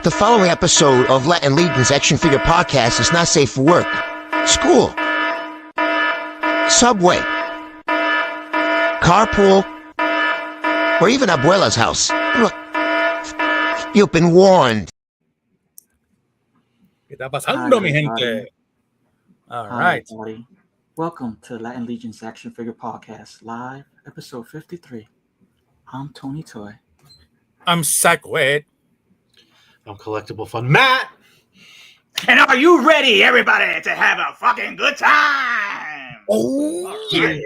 The following episode of Latin Legion's Action Figure Podcast is not safe for work, school, subway, carpool, or even Abuela's house. Look, you've been warned. ¿Qué está pasando, mi gente? All right. Everybody. Welcome to Latin Legion's Action Figure Podcast, live, episode 53. I'm Tony Toy. I'm Sackwed. I'm Collectible Fun Matt. And are you ready, everybody, to have a fucking good time? Oh, yeah.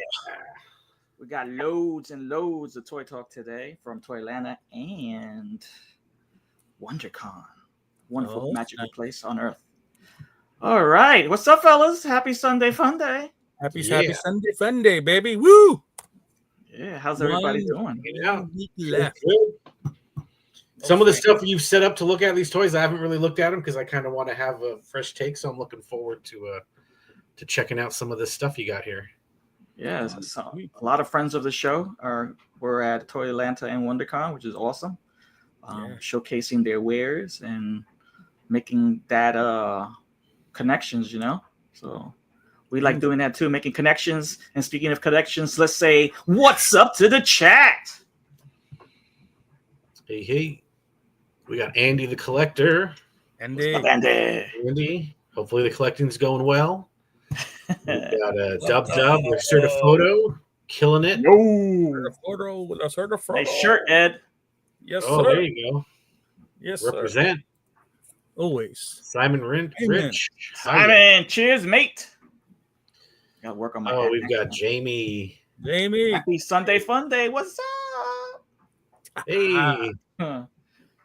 We got loads and loads of Toy Talk today from Toylanta and WonderCon. Wonderful, magical place on Earth. All right. What's up, fellas? Happy Sunday Fun Day. Happy Sunday Fun Day, baby. Woo! Yeah, how's everybody doing? Yeah. Left. Some of the stuff you've set up to look at these toys, I haven't really looked at them because I kind of want to have a fresh take. So I'm looking forward to checking out some of this stuff you got here. Yeah, so a lot of friends of the show were at Toylanta and WonderCon, which is awesome. Showcasing their wares and making that connections, you know. So we like doing that too, making connections. And speaking of connections, let's say what's up to the chat. Hey. We got Andy the Collector. Andy. Hopefully the collecting's going well. We got a Dub with Certiphoto, killing it. Nice shirt, Ed. Yes, sir. There you go. Yes, represent. Sir. Always. Simon Rich. Simon, cheers, mate. Got to work on my. Oh, we've got Jamie. Happy Sunday Fun Day. What's up? Hey.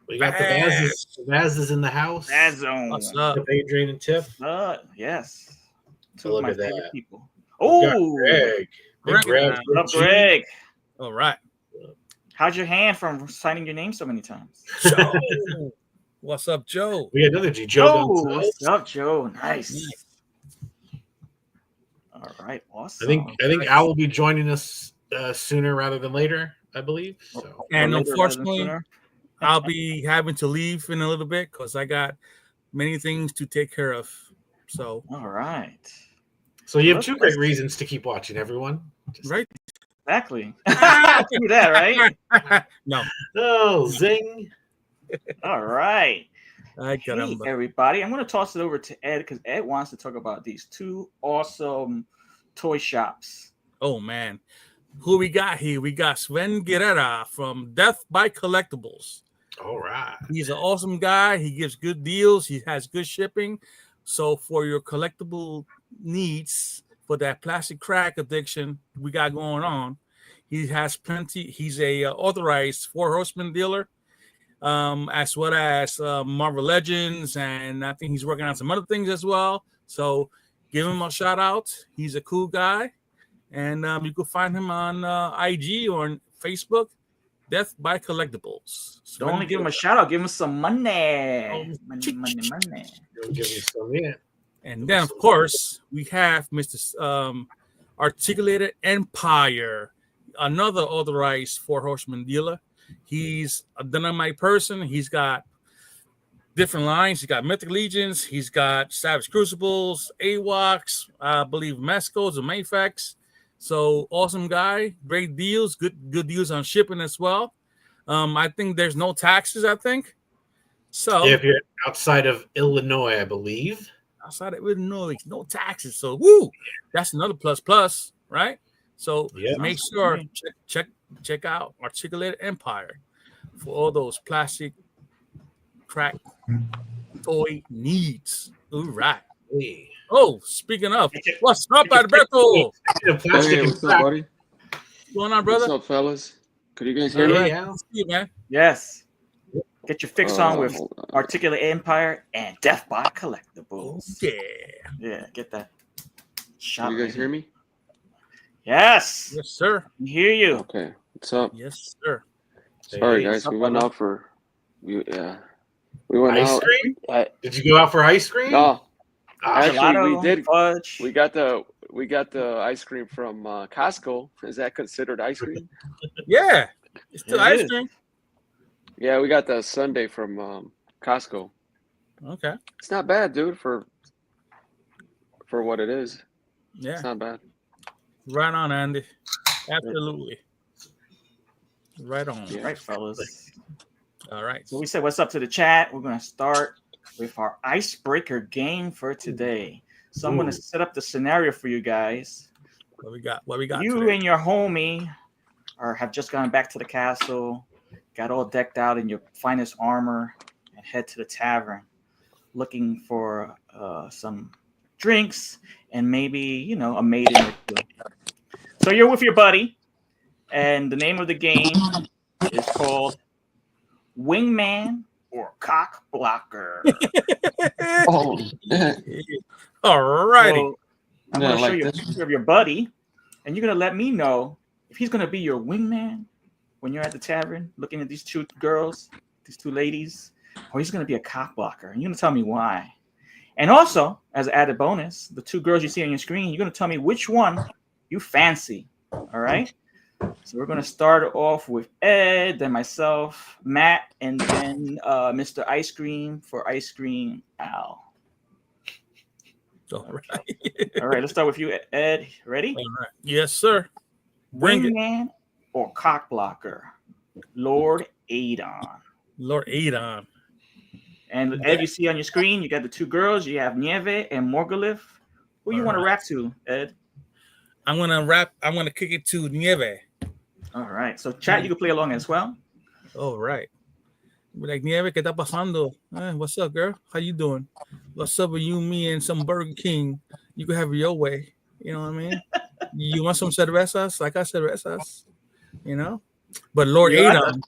We got the Vazes in the house. Vazone. What's up? Adrian and Tiff. Yes. Two Look of my at favorite that. people. Oh, Greg. Greg. All right. How's your hand from signing your name so many times? Joe. What's up, Joe? We got another G. Joe. What's up, Joe? Nice. All right. Awesome. I think Al will be joining us sooner rather than later, I believe. So. And unfortunately, I'll be having to leave in a little bit because I got many things to take care of. So, all right. So you have two great reasons to keep watching, everyone. Right? Exactly. Do that, right? No. Oh, zing. All right. Hey, everybody. I'm going to toss it over to Ed because Ed wants to talk about these two awesome toy shops. Oh, man. Who we got here? We got Sven Guerrera from Death by Collectibles. All right. He's an awesome guy. He gives good deals. He has good shipping. So for your collectible needs, for that plastic crack addiction we got going on, he has plenty. He's a authorized Four Horsemen dealer, as well as Marvel Legends, and I think he's working on some other things as well. So give him a shout out. He's a cool guy. And you can find him on IG or on Facebook, Death by Collectibles. So don't only give him a shout out, give him some money. Money. Give me some, yeah. And then, of course, we have Mr. Articulated Empire, another authorized Four Horsemen dealer. He's a dynamite person. He's got different lines. He's got Mythic Legions. He's got Savage Crucibles, AWOCs, I believe Mescos and Mayfex. So awesome guy, great deals, good deals on shipping as well. I think there's no taxes, I think. So if you're outside of Illinois, I believe. Outside of Illinois, no taxes. So woo, that's another plus, right? So make sure check out Articulated Empire for all those plastic crack toy needs. All right. Hey. Oh, speaking of, what's up, Alberto? Hey, what's up, buddy? What's going on, brother? What's up, fellas? Could you guys hear me? Yeah, you, man. Yes. Get your fix on with Articulate Empire and Death by Collectibles. Yeah, get that. Can you guys hear me? Yes. Yes, sir. We hear you. Okay. What's up? Yes, sir. Sorry, guys. We went out for. We went ice out. Cream? Did you go out for ice cream? No. Actually, gelato, we did. Fudge. We got the ice cream from Costco. Is that considered ice cream? Yeah, it's still ice cream. Yeah, we got the sundae from Costco. Okay. It's not bad, dude, for what it is. Yeah. It's not bad. Right on, Andy. Absolutely. Right on. Yeah. Right, fellas. All right. So we said what's up to the chat. We're going to start with our icebreaker game for today. So I'm going to set up the scenario for you guys. What we got? What we got You today? and your homie have just gone back to the castle, got all decked out in your finest armor, and head to the tavern, looking for some drinks and maybe a maiden or two. So you're with your buddy, and the name of the game is called Wingman or Cock Blocker. Oh, All righty. So I'm going to show you a picture of your buddy, and you're going to let me know if he's going to be your wingman when you're at the tavern looking at these two girls, these two ladies, or he's going to be a cock blocker. And you're going to tell me why. And also, as an added bonus, the two girls you see on your screen, you're going to tell me which one you fancy. All right? So we're going to start off with Ed, then myself, Matt, and then Mr. Ice Cream for Ice Cream Al. All right. All right, let's start with you, Ed. Ready? All right. Yes, sir. Bring it. Wingman or cock blocker? Lord Adon. Lord Adon. And Ed, you see on your screen, you got the two girls. You have Nieve and Morgulith. Who you want to rap to, Ed? I'm gonna kick it to Nieve. All right. So chat, you can play along as well. All right. Be like, Nieve, ¿qué está pasando? What's up, girl? How you doing? What's up with you, me, and some Burger King? You can have it your way. You know what I mean? You want some cervezas? Like I cervezas. You know? But Lord Adon,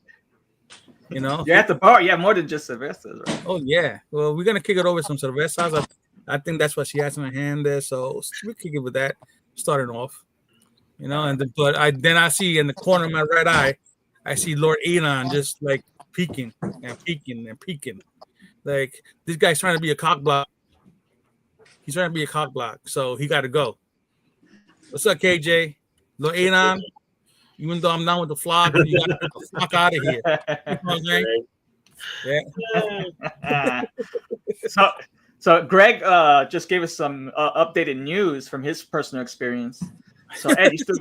you know? You're at the bar. You have more than just cervezas, right? Oh, yeah. Well, we're going to kick it over with some cervezas. I think that's what she has in her hand there. So we kick it with that, starting off. You know, but I see in the corner of my right eye, I see Lord Adon just like peeking and peeking and peeking. Like, this guy's trying to be a cock block. He's trying to be a cock block, so he got to go. What's up, KJ? Lord Adon, even though I'm down with the flock, you got to get the fuck out of here. You know what I'm saying? Yeah. So Greg just gave us some updated news from his personal experience. So Ed, you still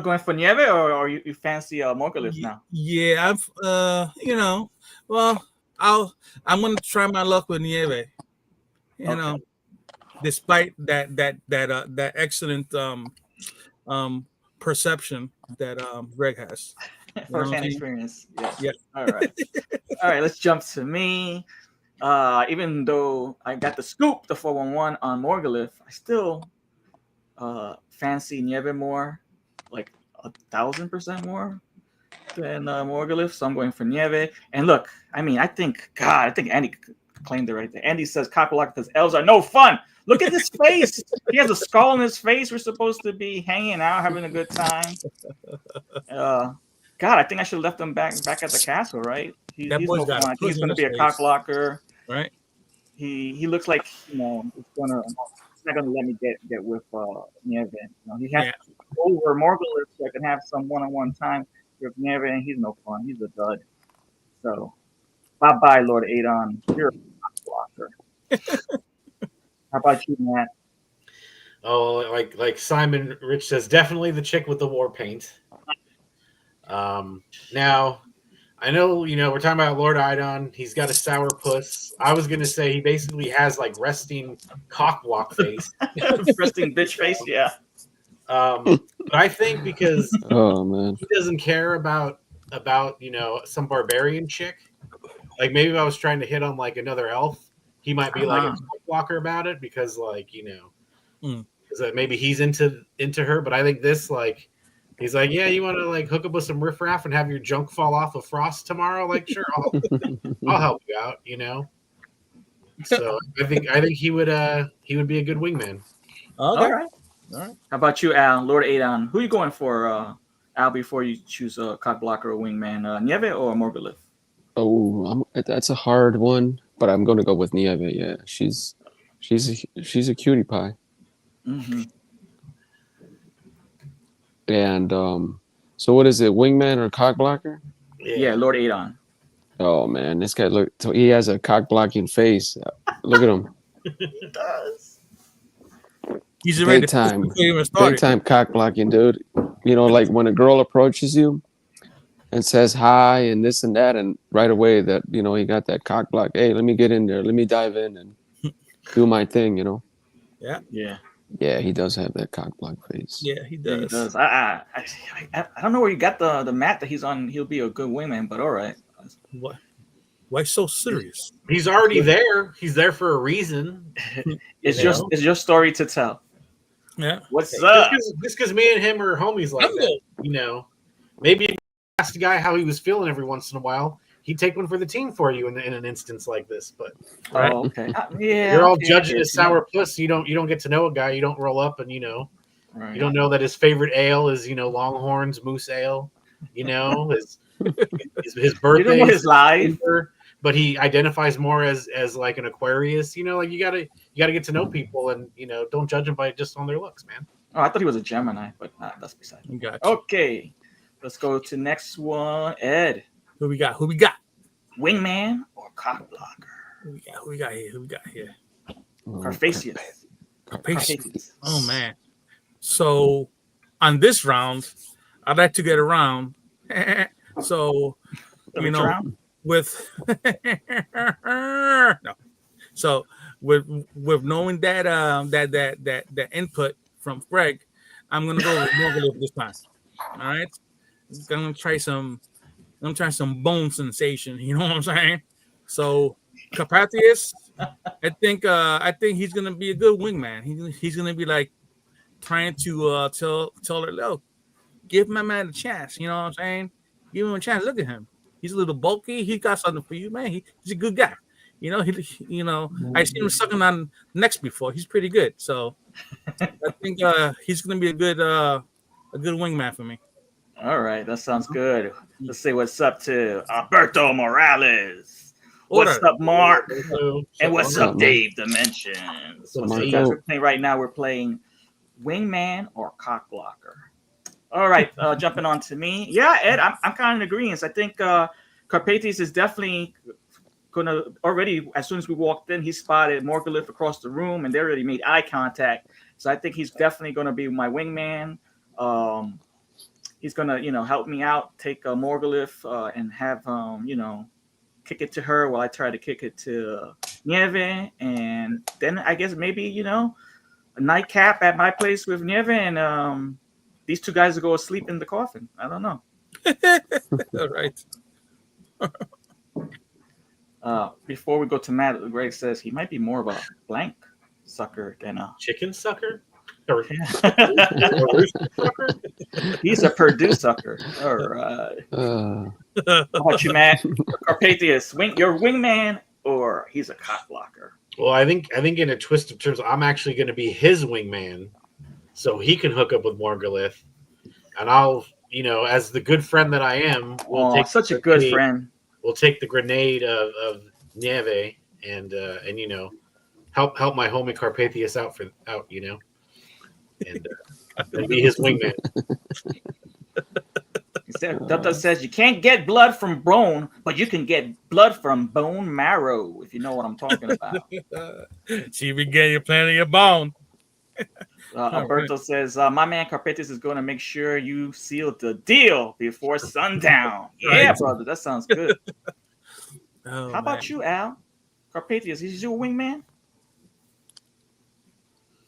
going for Nieve, or you fancy Morgulith now? Yeah, I'm gonna try my luck with Nieve. You know, despite that excellent perception that Greg has. First-hand experience. Yeah. All right. All right, let's jump to me. Even though I got the scoop, the 411 on Morgulith, I still fancy Nieve more, like 1,000% more than Morgulith. So I'm going for Nieve. And look, I think Andy claimed it right there. Andy says cockblock because elves are no fun. Look at his face. He has a skull in his face. We're supposed to be hanging out, having a good time. God, I think I should have left him back at the castle, right? He's no fun. I think he's going to be a cockblocker. Right. He looks like he's not going to let me get with Nieve. He has to go over Morgulith so I can have some one-on-one time with Nieve, and he's no fun. He's a dud. So, bye-bye, Lord Adon. You're a cockblocker. How about you, Matt? Oh, like Simon Rich says, definitely the chick with the war paint. Now, I know, we're talking about Lord Idon. He's got a sour puss. I was going to say he basically has like resting cockblock face. Resting bitch face, yeah. But I think because man, he doesn't care about some barbarian chick. Like maybe if I was trying to hit on like another elf, he might be like a cockblocker about it because because maybe he's into her. But I think this he's like, yeah, you want to like hook up with some riffraff and have your junk fall off of Frost tomorrow? Like, sure, I'll help you out. So I think he would be a good wingman. Okay. All right. How about you, Al? Lord Adon, who are you going for, Al? Before you choose a cockblocker or wingman, Nieve or Morgulith? Oh, that's a hard one, but I'm going to go with Nieve. Yeah, she's a cutie pie. Mm-hmm. And so what is it, wingman or cockblocker? Yeah, Lord Adon. Oh man, this guy look. So he has a cock blocking face. Look at him. He does. He's already Big time. before he even started. Big time cock blocking, dude. You know, like when a girl approaches you and says hi and this and that, and right away that he got that cock block. Hey, let me get in there. Let me dive in and do my thing. Yeah. Yeah, he does have that cock block face. Yeah, he Yeah, he does. does. I don't know where you got the mat that he's on. He'll be a good wingman, but all right. What? Why so serious? He's already there. He's there for a reason. It's your story to tell. Yeah. What's up? Just because me and him are homies like that, maybe if you ask the guy how he was feeling every once in a while, he'd take one for the team for you in an instance like this. But Oh, okay. Yeah. you're all okay, judging okay, a sour puss. You don't get to know a guy. You don't roll up and Right. you don't know that his favorite ale is Longhorns Moose Ale. His birthday. You don't know his life. But he identifies more as like an Aquarius. Like you gotta get to know people and don't judge them by just on their looks, man. Oh, I thought he was a Gemini, but that's beside me. Gotcha. Okay, let's go to next one. Ed, Who we got? wingman or cock blocker? Who we got here? Carfacius. Carpacious. Oh man. So on this round, I'd like to get around. So Round? with no. So with knowing that that input from Greg, I'm gonna go with Morgulith this time. All right. I'm gonna try some bone sensation, you know what I'm saying? So Carpathius, I think he's gonna be a good wingman. He's gonna be like trying to tell her, look, give my man a chance, you know what I'm saying? Give him a chance. Look at him. He's a little bulky. He got something for you, man. He's a good guy. I seen him sucking on necks before. He's pretty good. So I think he's gonna be a good wingman for me. All right, that sounds good. Let's say what's up to Alberto Morales. What's up, Mark? And what's up, Dave Dimensions? So you guys are playing right now. We're playing wingman or cock blocker. All right, jumping on to me. Yeah, Ed, I'm kind of in agreement. I think Carpathius is definitely gonna already. As soon as we walked in, he spotted Morgulith across the room, and they already made eye contact. So I think he's definitely gonna be my wingman. He's gonna, help me out, take Morgulith, and have kick it to her while I try to kick it to Nieve, and then I guess maybe a nightcap at my place with Nieve, and these two guys will go asleep in the coffin. I don't know. All right. Before we go to Matt, Greg says he might be more of a blank sucker than a chicken sucker. He's a Purdue sucker. All right. How about you, Matt? Carpathius, your wingman, or he's a cock blocker? Well, I think in a twist of terms, I'm actually going to be his wingman, so he can hook up with Morgulith, and I'll, as the good friend that I am, take such a good friend. We'll take the grenade of Nieve and help my homie Carpathius out. And be his wingman. Dutta says you can't get blood from bone, but you can get blood from bone marrow, if you know what I'm talking about. See, we get you plenty of bone. Alberto says, my man Carpathius is going to make sure you seal the deal before sundown. Yeah, brother, that sounds good. How about you, Al? Carpathius, is he your wingman?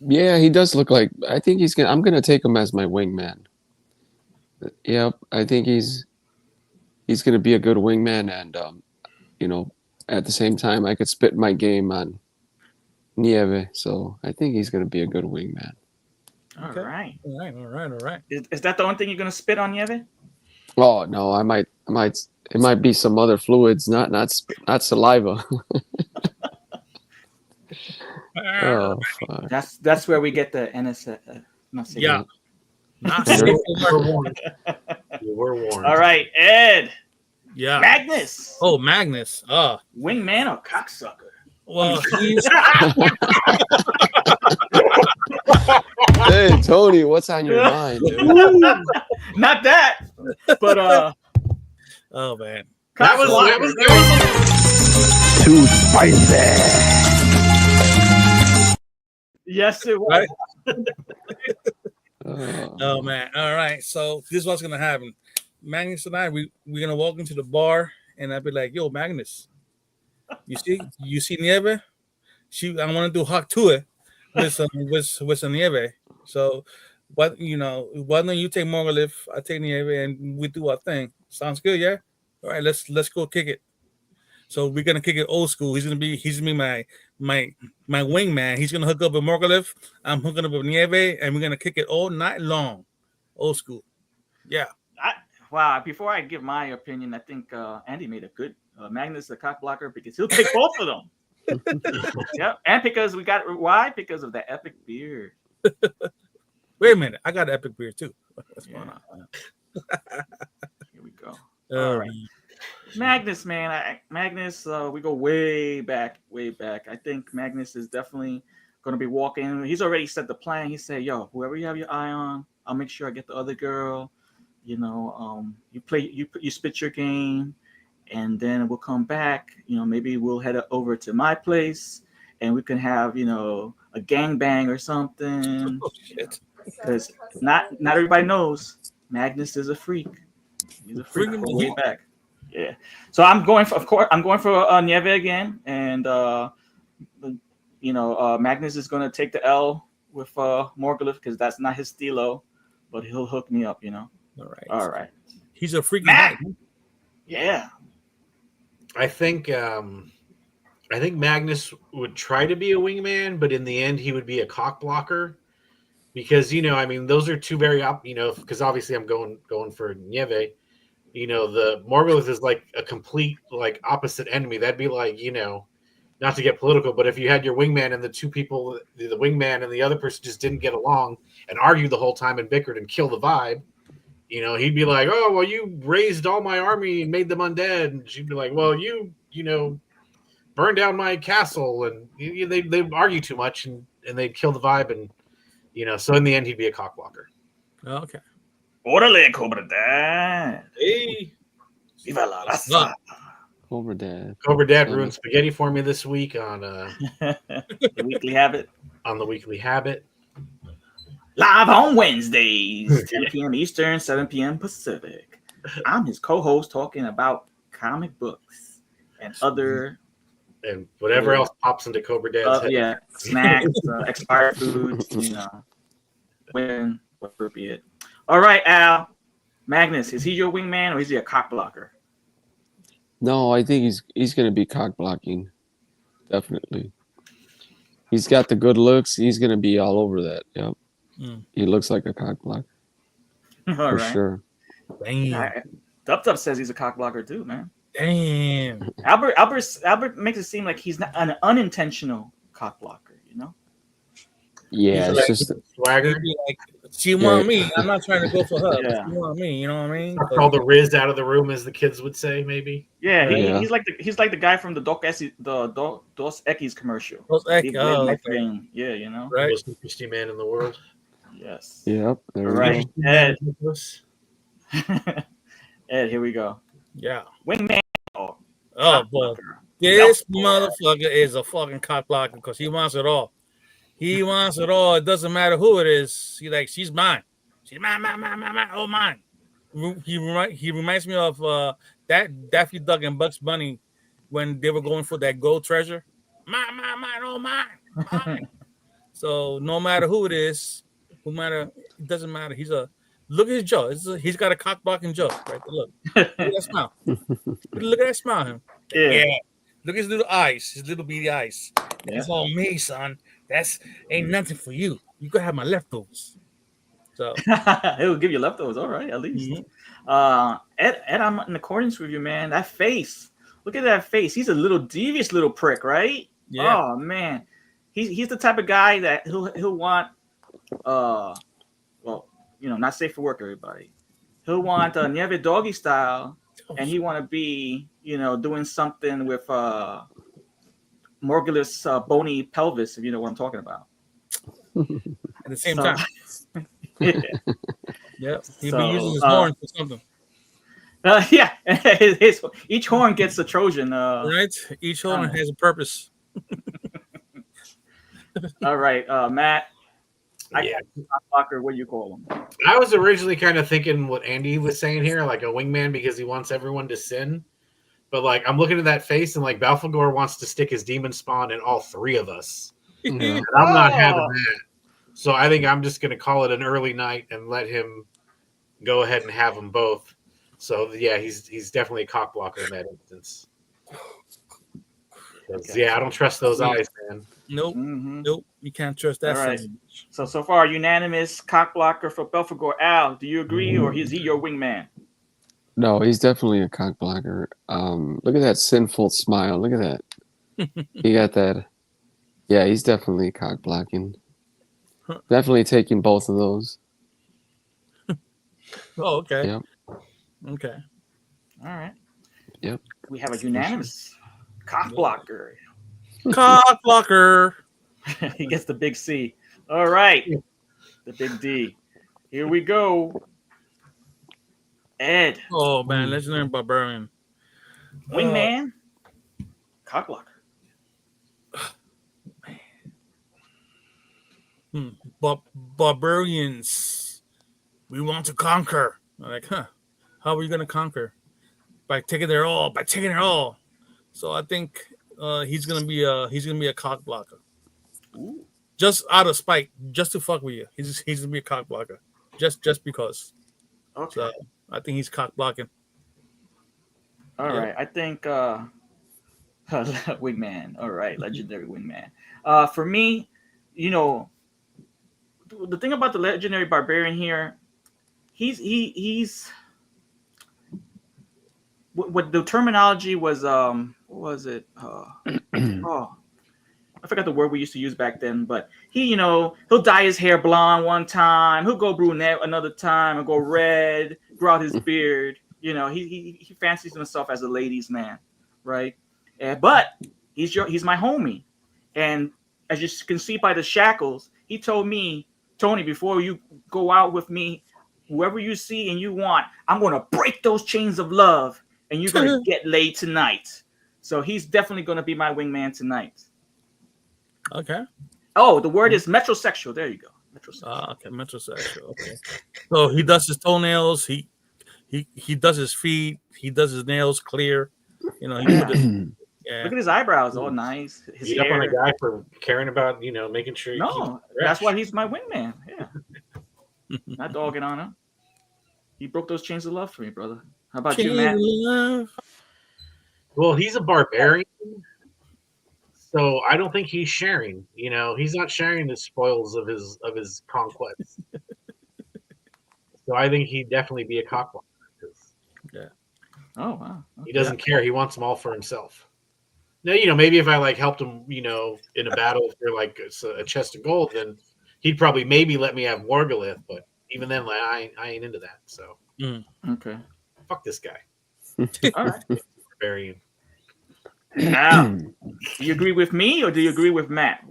Yeah, he does look like. I think I'm gonna take him as my wingman. Yep, I think he's gonna be a good wingman, and at the same time, I could spit my game on Nieve, so I think he's gonna be a good wingman. Okay. All right. Is that the only thing you're gonna spit on Nieve? Oh no, I might. It might be some other fluids, not saliva. Oh, fuck. That's where we get the NSA. Yeah. We're warned. All right, Ed. Yeah. Magnus. Oh, Magnus. Wingman or cocksucker? Well, he's. Hey, Tony, what's on your mind, dude? Not that, but Oh man, That was Too spicy. Yes, it was. Right? Oh man! All right, so this is what's gonna happen. Magnus and I, we're gonna walk into the bar, and I'll be like, "Yo, Magnus, you see Nieve? I want to do hot tour with some Nieve. So, why don't you take Morgulith, I take Nieve, and we do our thing. Sounds good, yeah? All right, let's go kick it. So we're gonna kick it old school. He's gonna be my wingman. He's gonna hook up with Morgulith. I'm hooking up with Nieve, and we're gonna kick it all night long, old school. Yeah. Wow. Before I give my opinion, I think Andy made a good Magnus the cock blocker because he'll take both of them. Yep. And because why? Because of the epic beard. Wait a minute, I got an epic beard too. What's going on? Here we go. All right. Magnus, man. Magnus, we go way back. I think Magnus is definitely going to be walking. He's already set the plan. He said, yo, whoever you have your eye on, I'll make sure I get the other girl. You spit your game, and then we'll come back. Maybe we'll head over to my place, and we can have, a gangbang or something. Oh, shit. Because not everybody knows Magnus is a freak. He's a freak way back. Yeah. So I'm going for Nieve again, and Magnus is going to take the L with Morgulith because that's not his stilo, but he'll hook me up. All right. He's a freak. Yeah. I think Magnus would try to be a wingman, but in the end he would be a cock blocker. Because those are two very because obviously I'm going for Nieve. The Morgulith is like a complete like opposite enemy. That'd be like, not to get political, but if you had your wingman and the two people, the wingman and the other person just didn't get along and argued the whole time and bickered and killed the vibe, he'd be like, oh, well, you raised all my army and made them undead. And she'd be like, well, you burned down my castle. And they'd argue too much and they'd kill the vibe. And, so in the end, he'd be a cock blocker. Okay. Orale, Cobra Dad. Hey. Viva la raza. Cobra Dad. Cobra Dad ruined spaghetti for me this week on the Weekly Habit. On the Weekly Habit. Live on Wednesdays, 10 p.m. Eastern, 7 p.m. Pacific. I'm his co-host talking about comic books and other... And whatever else pops into Cobra Dad's head. Yeah, snacks, expired foods, when appropriate. All right, Al. Magnus, is he your wingman or is he a cock blocker? No, I think he's going to be cock blocking. Definitely. He's got the good looks. He's going to be all over that. Yep. He looks like a cock blocker. For sure. Damn. Dub says he's a cock blocker too, man. Damn. Albert makes it seem like he's not an unintentional cock blocker, Yeah, it's like just swagger. Like, she want me. I'm not trying to go for her. Yeah. She want me. You know what I mean? Call the Riz out of the room, as the kids would say, maybe. Yeah, he's like the guy from the Dos Equis commercial. Dos Equis. Okay. Yeah, right. Most interesting man in the world. Yes. Yep. Right. Ed, here we go. Yeah. Wingman. Oh, boy. This motherfucker is a fucking cock blocker because he wants it all. He wants it all. It doesn't matter who it is. She's mine. She's mine, oh, mine. He reminds me of that Daffy Duck and Bugs Bunny when they were going for that gold treasure. Mine, oh, mine. So no matter who it is, it doesn't matter. Look at his jaw. He's got a cock blocking jaw right there. Look at that smile. Look at that smile. Yeah. Look at his little eyes. His little beady eyes. Yeah. That's all me, son. That's ain't nothing for you. You could have my leftovers. So he'll give you leftovers. All right, at least. Ed, I'm in accordance with you, man. That face. Look at that face. He's a little devious little prick, right? Yeah. Oh man, he's the type of guy that he'll want. Not safe for work, everybody. He'll want Nieve doggy style, and he want to be, doing something with Morgulith's bony pelvis, if you know what I'm talking about. At the same time. Yeah. He'll be using his horn for something. Yeah, each horn gets a Trojan. Right? Each horn has a purpose. All right, Matt. Yeah. Blocker, what do you call him? I was originally kind of thinking what Andy was saying here, like a wingman, because he wants everyone to sin. But like, I'm looking at that face, and like Balfagor wants to stick his demon spawn in all three of us. Yeah. And I'm not having that. So I think I'm just going to call it an early night and let him go ahead and have them both. So yeah, he's definitely a cock blocker in that instance. Yeah, I don't trust those eyes, man. Nope. Nope. You can't trust that. All right. So far, unanimous cock blocker for Belfagor. Al, do you agree, or is he your wingman? No, he's definitely a cock blocker. Look at that sinful smile. Look at that. He got that. Yeah, he's definitely cock blocking. Definitely taking both of those. Oh, okay. Yep. Okay. All right. Yep. We have a unanimous cock blocker. Cock blocker. He gets the big C. All right. The big D. Here we go. Ed. Oh man, legendary barbarian. Wingman. Cock blocker. Barbarians. We want to conquer. I'm like, how are we gonna conquer? By taking their all. By taking their all. So I think he's gonna be a cock blocker. Ooh. Just out of spite, just to fuck with you. He's gonna be a cock blocker. Just because. Okay. So I think he's cock blocking. All right. I think wingman. All right, legendary wingman. For me, the thing about the legendary barbarian here, he's what the terminology was. What was it? I forgot the word we used to use back then, but he'll dye his hair blonde one time, he'll go brunette another time, and go red, grow out his beard. He fancies himself as a ladies' man, right? But he's my homie, and as you can see by the shackles, he told me, Tony, before you go out with me, whoever you see and you want, I'm gonna break those chains of love, and you're gonna get laid tonight. So he's definitely gonna be my wingman tonight. Okay. Oh, the word is metrosexual. There you go. Metrosexual. Okay, metrosexual. Okay. So he does his toenails. He does his feet. He does his nails clear. Look at his eyebrows, all nice. His Beat hair. up on a guy for caring about making sure. That's why he's my wingman. Yeah. Not dogging on him. He broke those chains of love for me, brother. How about you, Matt? Well, he's a barbarian. So I don't think he's sharing. He's not sharing the spoils of his conquest. So I think he'd definitely be a cock blocker. Yeah. Oh wow. Okay. He doesn't care. He wants them all for himself. Now, maybe if I helped him, in a battle for a chest of gold, then he'd probably maybe let me have Morgulith. But even then, I ain't into that. So okay. Fuck this guy. All right. Barbarian. Now, do you agree with me or do you agree with Matt?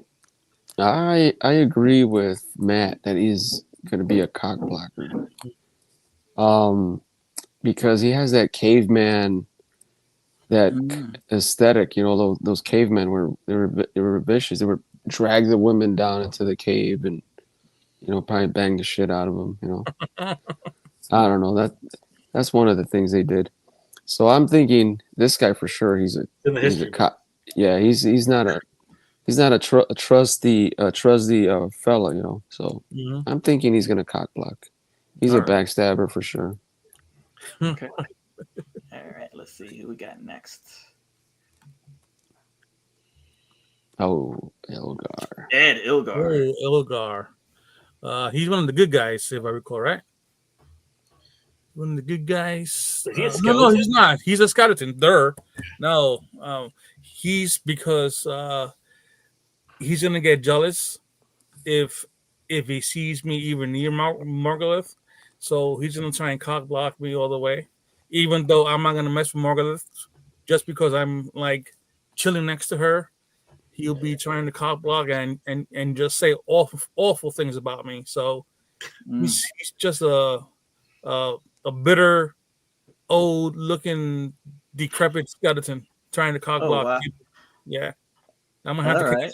I agree with Matt that he's going to be a cock blocker. Because he has that caveman, that aesthetic. Those cavemen they were vicious. They would drag the women down into the cave and probably bang the shit out of them. I don't know, that's one of the things they did. So I'm thinking this guy for sure. He's a yeah. He's not a trusty fella. So I'm thinking he's gonna cock block. He's a backstabber for sure. Okay. All right. Let's see who we got next. Oh, Ilgar. Ed Ilgar. Oh, Ilgar. He's one of the good guys, if I recall, right? One of the good guys. No, he's not. He's a skeleton. No, he's because he's gonna get jealous if he sees me even near Morgulith. So he's gonna try and cock block me all the way, even though I'm not gonna mess with Morgulith, just because I'm like chilling next to her. He'll be trying to cock block and just say awful things about me. So he's just a bitter old looking decrepit skeleton trying to cock block. wow. Yeah, I'm gonna have to. All right.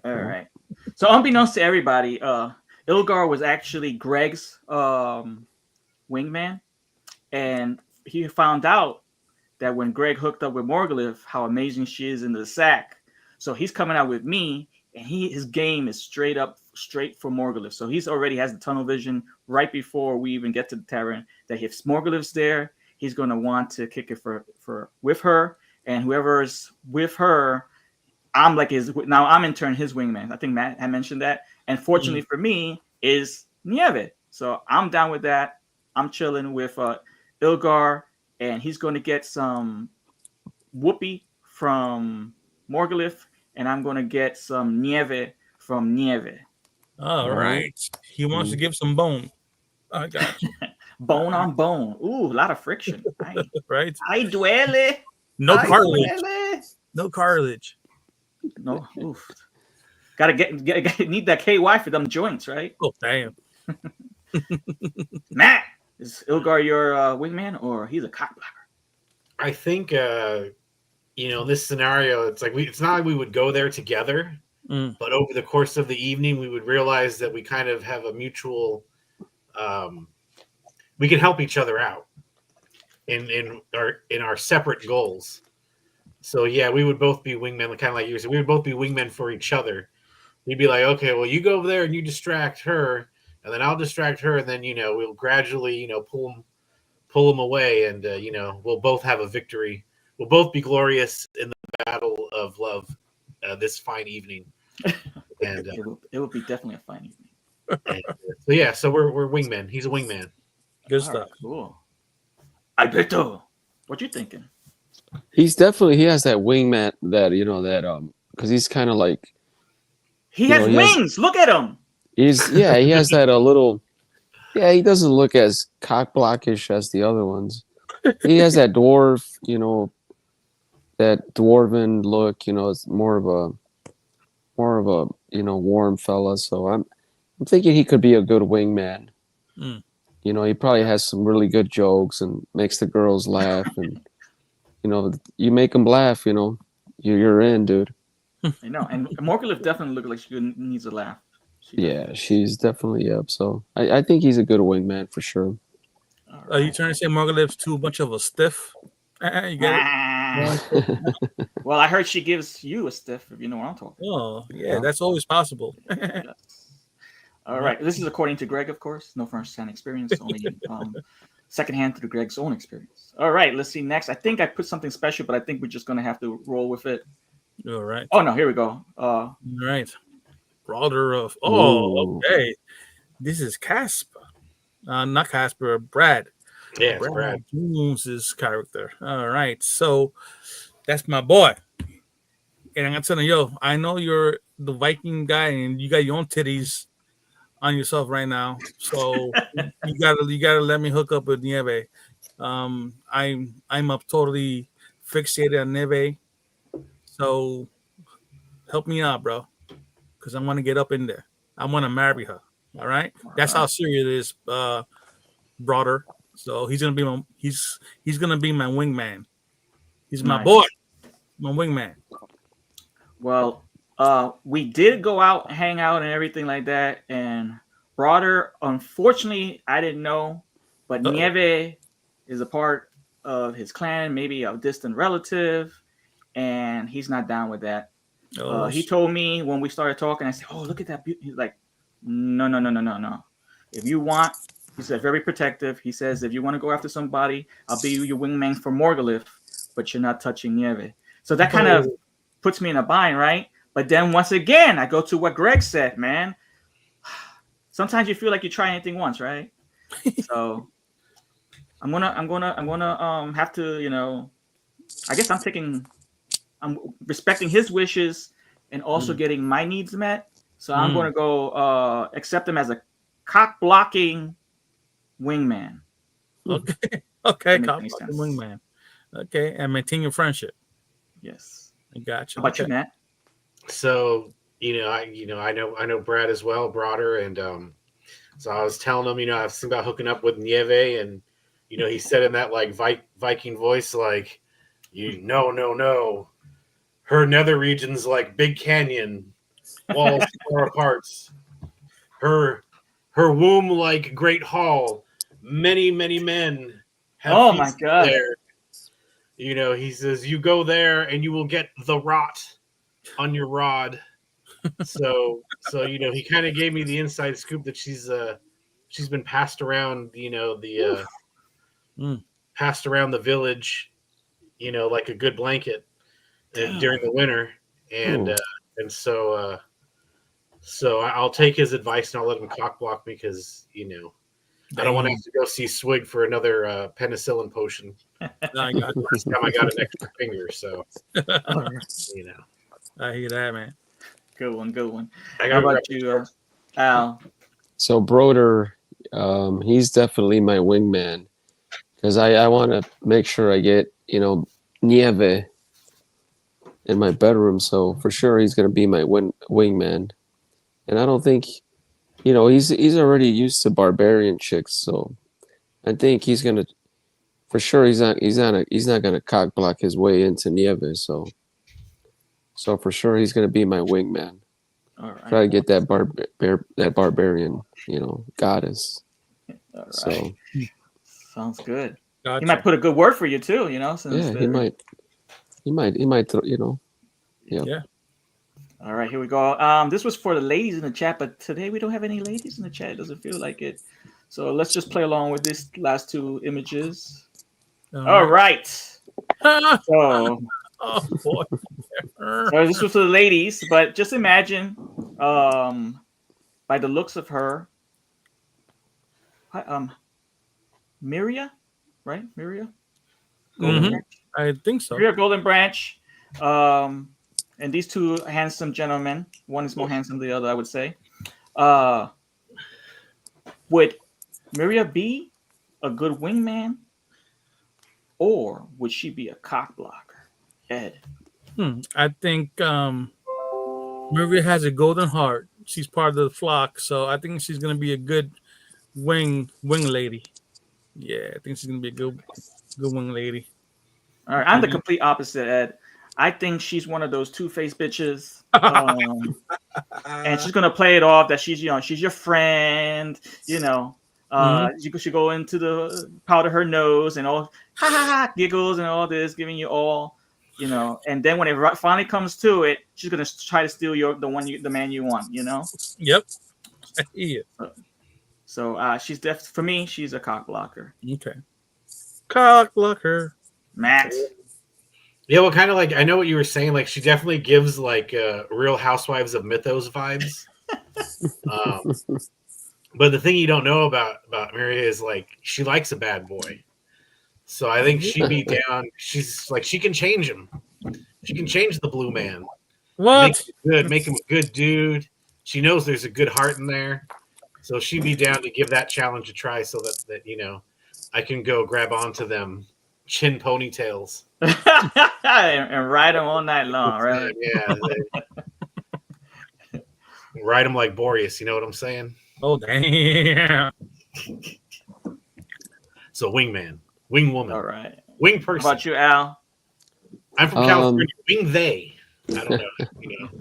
All right. So unbeknownst to everybody, Ilgar was actually Greg's wingman, and he found out that when Greg hooked up with Morgulith, how amazing she is in the sack. So he's coming out with me, and his game is straight for Morgulith. So he's already has the tunnel vision right before we even get to the Terran, that if Morgulith's there, he's going to want to kick it for with her, and whoever's with her, I'm like I'm in turn his wingman. I think Matt had mentioned that. And fortunately for me is Nieve. So I'm down with that. I'm chilling with Ilgar, and he's going to get some whoopee from Morgulith, and I'm going to get some Nieve from Nieve. All right. He wants to give some bone. I got you. Bone on bone. Ooh, a lot of friction. Right. I duele. No cartilage. Duele. No cartilage. No. Oof. Gotta need that KY for them joints, right? Oh, damn. Matt, is Ilgar your wingman, or he's a cock blocker? I think in this scenario, it's not like we would go there together, but over the course of the evening, we would realize that we kind of have a mutual. We can help each other out in our separate goals. So yeah, we would both be wingmen, kind of like you said. We would both be wingmen for each other. We'd be like, okay, well, you go over there and you distract her, and then I'll distract her, and then we'll gradually pull them away, and we'll both have a victory. We'll both be glorious in the battle of love this fine evening. And it will be definitely a fine evening. So we're wingmen. He's a wingman. Good stuff. Right, cool. Alberto, what you thinking? He has that wingman that because he's kind of like he has wings. Look at him. He has that a little. Yeah, he doesn't look as cock blockish as the other ones. He has that dwarf, that dwarven look. It's more of a warm fella. So I'm thinking he could be a good wingman. He probably has some really good jokes and makes the girls laugh, and you make them laugh. You're in, dude. I know, and Morgulith definitely looks like she needs a laugh. She's definitely up. So I think he's a good wingman for sure. Are you trying to say Morgulith's too much of a stiff? You get it? Well, I heard she gives you a stiff, if you know what I'm talking. Oh, yeah, that's always possible. Yes. All right. This is according to Greg, of course. No first-hand experience, only secondhand through Greg's own experience. All right. Let's see next. I think I put something special, but I think we're just going to have to roll with it. All right. Oh, no. Here we go. All right. Brother of... Oh, okay. This is Casper. Not Casper, Brad. Yeah, Brad Jones' character. All right. So that's my boy. And I'm telling you, I know you're the Viking guy and you got your own titties on yourself right now. So you gotta let me hook up with Nieve. I'm up totally fixated on Nieve. So help me out, bro. Because I want to get up in there. I want to marry her. All right. That's how serious it is, brother. So he's gonna be my wingman. He's my boy, my wingman. Well, we did go out, hang out, and everything like that. And Broder, unfortunately, I didn't know, but Nieve is a part of his clan, maybe a distant relative, and he's not down with that. He told me when we started talking, I said, "Oh, look at that!" He's like, "No. If you want," he said, very protective. He says, "If you want to go after somebody, I'll be your wingman for Morgulith, but you're not touching Nieve." So that kind of puts me in a bind, right? But then once again, I go to what Greg said, man. Sometimes you feel like you try anything once, right? So I'm gonna have to, I guess I'm respecting his wishes and also getting my needs met. So I'm gonna go accept him as a cock blocking wingman. Okay, cock blocking wingman. Okay, and maintain your friendship. Yes, I got you. How about you, Matt? So I know Brad as well, Broder, and so I was telling him, I was thinking about hooking up with Nieve, and he said in that like Viking voice, like, no. Her nether region's like Big Canyon, walls far apart. Her womb like Great Hall. Many men have my feasted God. there. He says you go there and you will get the rot on your rod. So he kind of gave me the inside scoop that she's been passed around, passed around the village, like a good blanket during the winter, and so I'll take his advice and I'll let him cock block me because I don't want to have to go see Swig for another penicillin potion. I got Last time I got an extra finger, so I hear that, man. Good one. I How got about you, Al? So Broder, he's definitely my wingman because I want to make sure I get nieve in my bedroom. So for sure he's gonna be my wingman, and I don't think he's already used to barbarian chicks, so I think he's gonna for sure he's not gonna cock block his way into nieve. So for sure he's gonna be my wingman. All right. Try to get that barbarian, goddess. All right. So Sounds good. Gotcha. He might put a good word for you too, since yeah, he might throw, Yeah. All right, here we go. This was for the ladies in the chat, but today we don't have any ladies in the chat. It doesn't feel like it. So let's just play along with these last two images. All right. So, oh boy. so this was for the ladies, but just imagine, by the looks of her, Miria, right? Miria? Mhm. I think so. Miria Golden Branch. And these two handsome gentlemen, one is more handsome than the other, I would say. Would Miria be a good wingman, or would she be a cock blocker? Ed. I think Miria has a golden heart. She's part of the flock, so I think she's gonna be a good wing lady. Yeah, I think she's gonna be a good wing lady. All right, I'm the complete opposite, Ed. I think she's one of those two-faced bitches, and she's gonna play it off that she's your friend. She should go into the powder her nose and all giggles and all this, giving you all, and then when it finally comes to it, she's gonna try to steal the man you want. Yep. Yeah. So she's for me, she's a cock blocker. Okay. Cock blocker. Matt. Yeah, well, kind of like I know what you were saying. Like she definitely gives like Real Housewives of Mythos vibes. But the thing you don't know about Miria is like she likes a bad boy. So I think she'd be down. She's like she can change him. She can change the blue man. What? Make him a good dude. She knows there's a good heart in there. So she'd be down to give that challenge a try so that I can go grab onto them chin ponytails. and ride them all night long, right? Yeah. Ride them like Boreas, you know what I'm saying? Oh, damn. So wingman, wing woman. All right. Wing person. How about you, Al? I'm from California. Wing they. I don't know.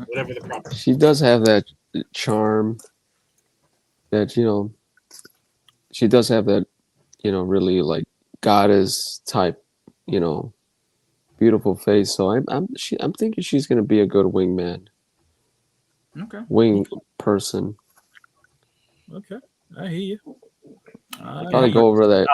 Whatever the proper. She does have that charm that, she does have that, really like goddess type, beautiful face. So I'm thinking she's going to be a good wingman. Okay. Wing person. Okay. I hear you. Probably go over that.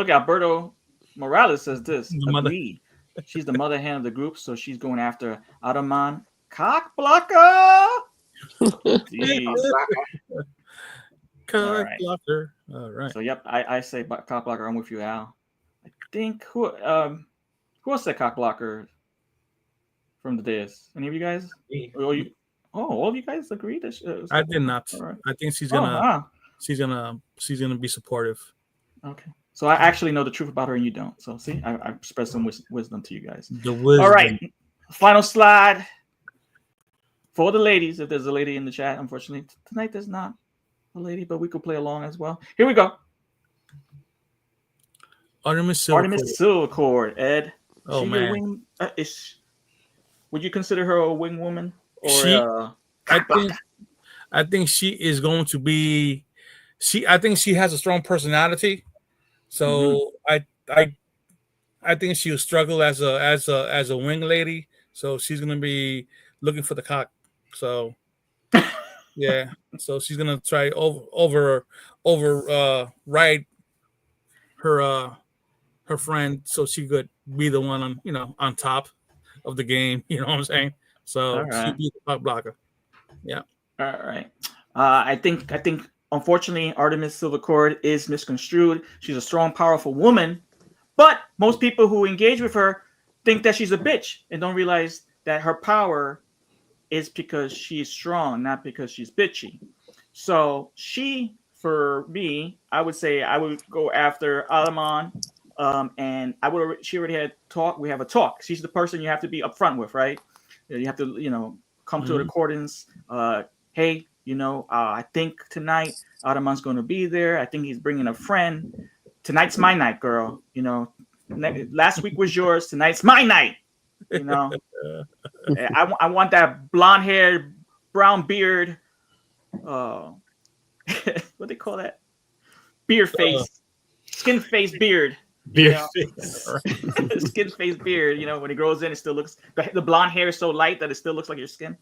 Alberto Morales says this. Agreed. She's the mother hen of the group, so she's going after Ottoman cock blocker. Cock blocker. All right. So yep, I say cock blocker. I'm with you, Al. I think who else said cock blocker from the day's? Any of you guys? All of you guys agree? I did not. Right. I think she's gonna be supportive. Okay. So I actually know the truth about her and you don't. So see, I spread some wisdom to you guys. The wisdom. All right. Final slide for the ladies. If there's a lady in the chat, unfortunately tonight there's not a lady, but we could play along as well. Here we go. Artemis Silvercord. Artemis Silvercord, Ed. Oh She man, a wing? Would you consider her a wing woman or she. a I cock blocker? think she is going to be. I think she has a strong personality. So I think she'll struggle as a wing lady. So she's gonna be looking for the cock. So yeah. So she's gonna try ride her friend so she could be the one on top of the game. You know what I'm saying? All So she'll right. be the cock blocker. Yeah. All right. I think unfortunately Artemis Silvercord is misconstrued. She's a strong, powerful woman, but most people who engage with her think that she's a bitch and don't realize that her power is because she's strong, not because she's bitchy. So for me, I would say I would go after Alaman. And she already had talk. We have a talk. She's the person you have to be upfront with, right? You have to, come to an accordance. Hey, I think tonight Ataman's going to be there. I think he's bringing a friend. Tonight's my night, girl. Last week was yours. Tonight's my night. I want that blonde haired, brown beard. What they call that? Beard face, skin face beard. Beard face. Skin face beard. When he grows in, it still looks, the blonde hair is so light that it still looks like your skin.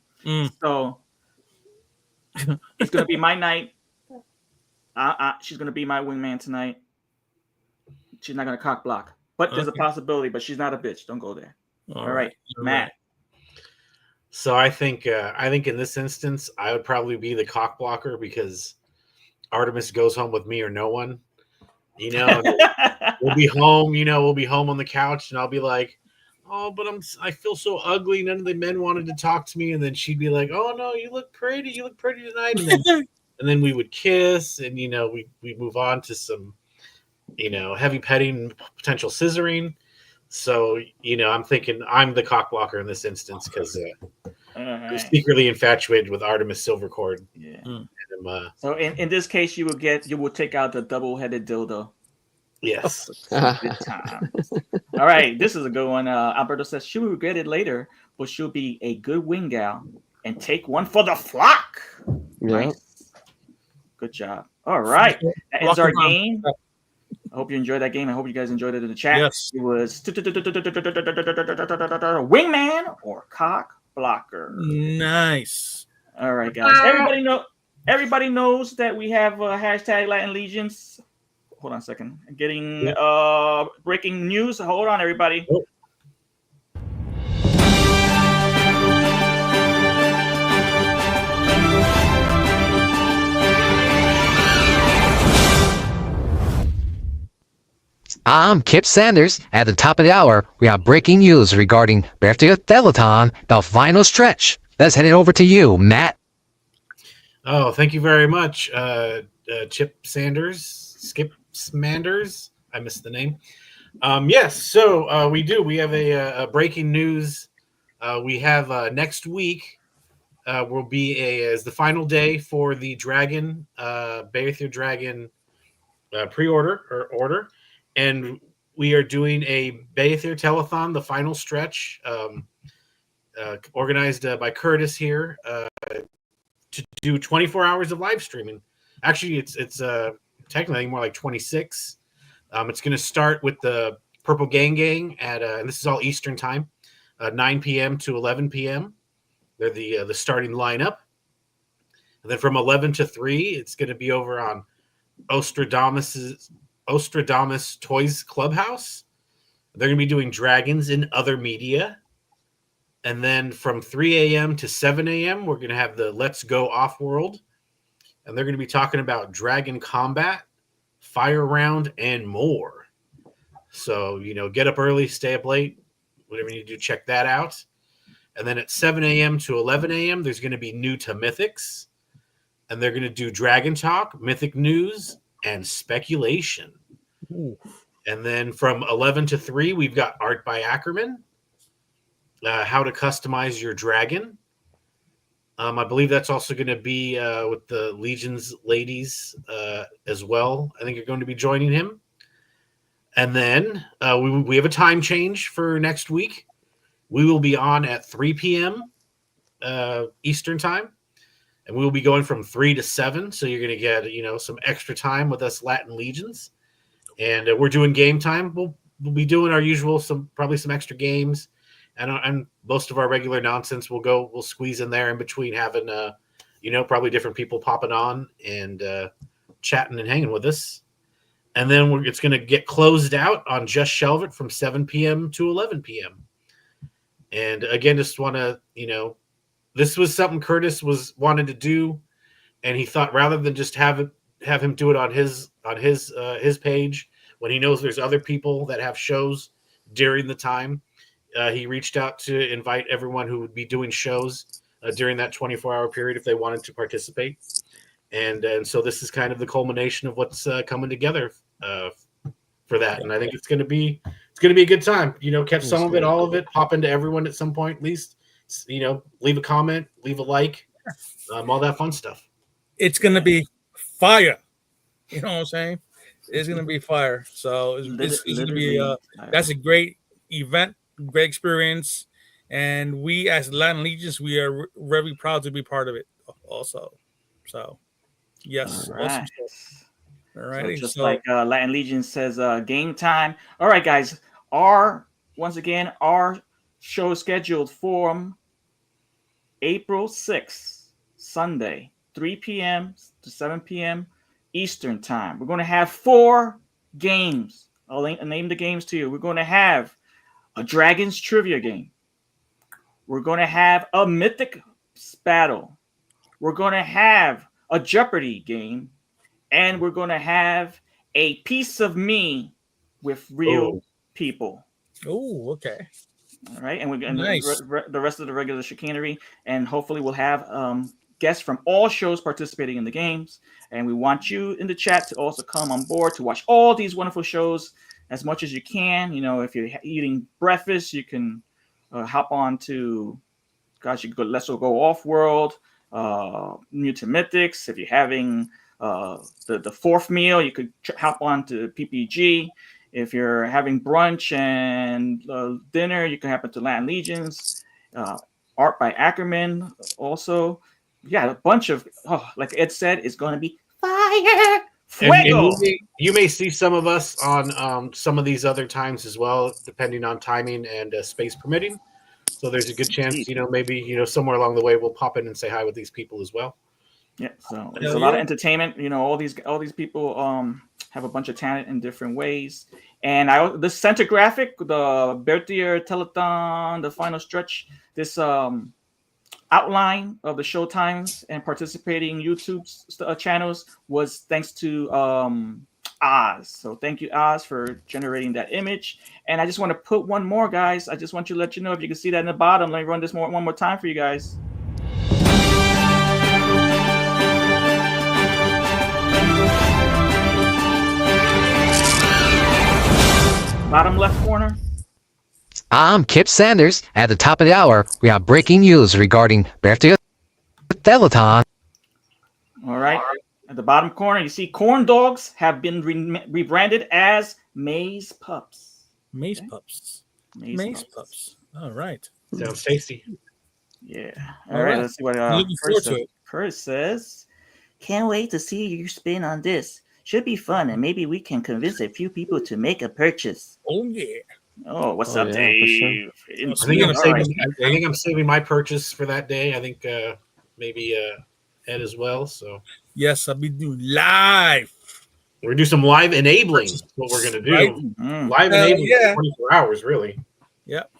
So it's gonna be my night. She's gonna be my wingman tonight. She's not gonna cock block, but there's a possibility. But she's not a bitch. Don't go there. All right, Matt. So I think in this instance, I would probably be the cock blocker because Artemis goes home with me or no one. We'll be home. We'll be home on the couch, and I'll be like, "Oh, but I feel so ugly. None of the men wanted to talk to me." And then she'd be like, "Oh no, you look pretty. You look pretty tonight." And then we would kiss, and we move on to some heavy petting, potential scissoring. So I'm thinking I'm the cock blocker in this instance because I'm secretly infatuated with Artemis Silvercord. Yeah. And, so in this case, you will take out the double-headed dildo. Yes. Good time. All right, this is a good one. Alberto says she will regret it later, but she'll be a good wing gal and take one for the flock. Yeah. Nice. Good job. All right, that ends our game. I hope you enjoyed that game. I hope you guys enjoyed it in the chat. Yes. It was wingman or cock blocker. Nice. All right, guys. Everybody knows that we have hashtag Latin Legions. Hold on a second. I'm getting breaking news. Hold on, everybody. Oh. I'm Kip Sanders. At the top of the hour, we have breaking news regarding Beyithirr Telethon, the final stretch. Let's head it over to you, Matt. Oh, thank you very much, Chip Sanders. Skip Smanders. I missed the name. Yes, so we do. We have a breaking news. We have next week will be is the final day for the Dragon, Beyithirr Dragon pre-order or order. And we are doing a Beyithirr Telethon, the final stretch, organized by Curtis here to do 24 hours of live streaming. Actually, it's technically more like 26. It's going to start with the Purple Gang at, and this is all Eastern time, 9 p.m. to 11 p.m. They're the starting lineup. And then from 11 to 3, it's going to be over on Ostradamus Toys Clubhouse. They're going to be doing dragons in other media. And then from 3 a.m. to 7 a.m., we're going to have the Let's Go Off-World. And they're going to be talking about dragon combat, fire round, and more. So, get up early, stay up late, whatever you need to do, check that out. And then at 7 a.m. to 11 a.m., there's going to be New to Mythics. And they're going to do Dragon Talk, Mythic News, and Speculation. Ooh. And then from 11 to 3, we've got Art by Ackerman, how to customize your dragon. I believe that's also going to be with the Legions ladies as well. I think you're going to be joining him. And then we have a time change for next week. We will be on at 3 p.m. Eastern time, and we will be going from 3 to 7. So you're going to get some extra time with us Latin Legions, and we're doing game time. We'll be doing our usual probably some extra games, and most of our regular nonsense we'll squeeze in there in between having probably different people popping on and chatting and hanging with us. And then it's going to get closed out on Just Shelve It from 7 p.m. to 11 p.m. And again, just want to, this was something Curtis wanted to do, and he thought rather than just have him do it on his page when he knows there's other people that have shows during the time, he reached out to invite everyone who would be doing shows during that 24-hour period if they wanted to participate. And so this is kind of the culmination of what's coming together for that. And I think it's going to be a good time. Catch some of it, all of it, pop into everyone at some point, at least. Leave a comment, leave a like, all that fun stuff. It's going to be fire. You know what I'm saying? It's going to be fire. So it's going to be that's a great event, great experience. And we as Latin Legions, we are very proud to be part of it also. So, yes. All right. Awesome. All right. So just like Latin Legion says, game time. All right, guys. Once again, our show is scheduled for April 6th, Sunday, 3 p.m. to 7 p.m. Eastern time. We're going to have 4 games. I'll name the games to you. We're going to have a Dragons trivia game. We're going to have a Mythic Battle. We're going to have a Jeopardy game. And we're going to have a Piece of Me with real people. Oh, okay. All right. And we're going to the rest of the regular chicanery. And hopefully we'll have guests from all shows participating in the games. And we want you in the chat to also come on board to watch all these wonderful shows as much as you can. If you're eating breakfast, you can hop on to, you can go Let's Go Off World, Mutant Mythics. If you're having the fourth meal, you could hop on to PPG. If you're having brunch and dinner, you can hop into Latin Legions. Art by Ackerman also. Yeah, a bunch of, like Ed said, it's going to be fire. Fuego. And you may see some of us on some of these other times as well, depending on timing and space permitting. So there's a good chance, maybe, somewhere along the way we'll pop in and say hi with these people as well. Yeah, so there's a lot of entertainment. All these people have a bunch of talent in different ways. And the center graphic, the Beyithirr Telethon, the final stretch, this outline of the show times and participating YouTube channels was thanks to Oz. So thank you, Oz, for generating that image. And I just want to put one more, guys. I just want to let you know if you can see that in the bottom. Let me run this one more time for you guys. Bottom left corner. I'm Kip Sanders. At the top of the hour, we have breaking news regarding Beyithirr Telethon. All right. At the bottom corner, you see corn dogs have been rebranded as Maze Pups. Maze Pups. Maze Pups. All right. Sounds tasty. Yeah. All right. Let's see what Curtis says. Can't wait to see your spin on this. Should be fun, and maybe we can convince a few people to make a purchase. Oh, yeah. Oh, what's up, Dave? Sure. I think I'm saving my purchase for that day. I think maybe Ed as well. So yes, I'll be doing live. We're gonna do some live enabling. That's what we're gonna do. Right? Live enabling for 24 hours, really. Yep.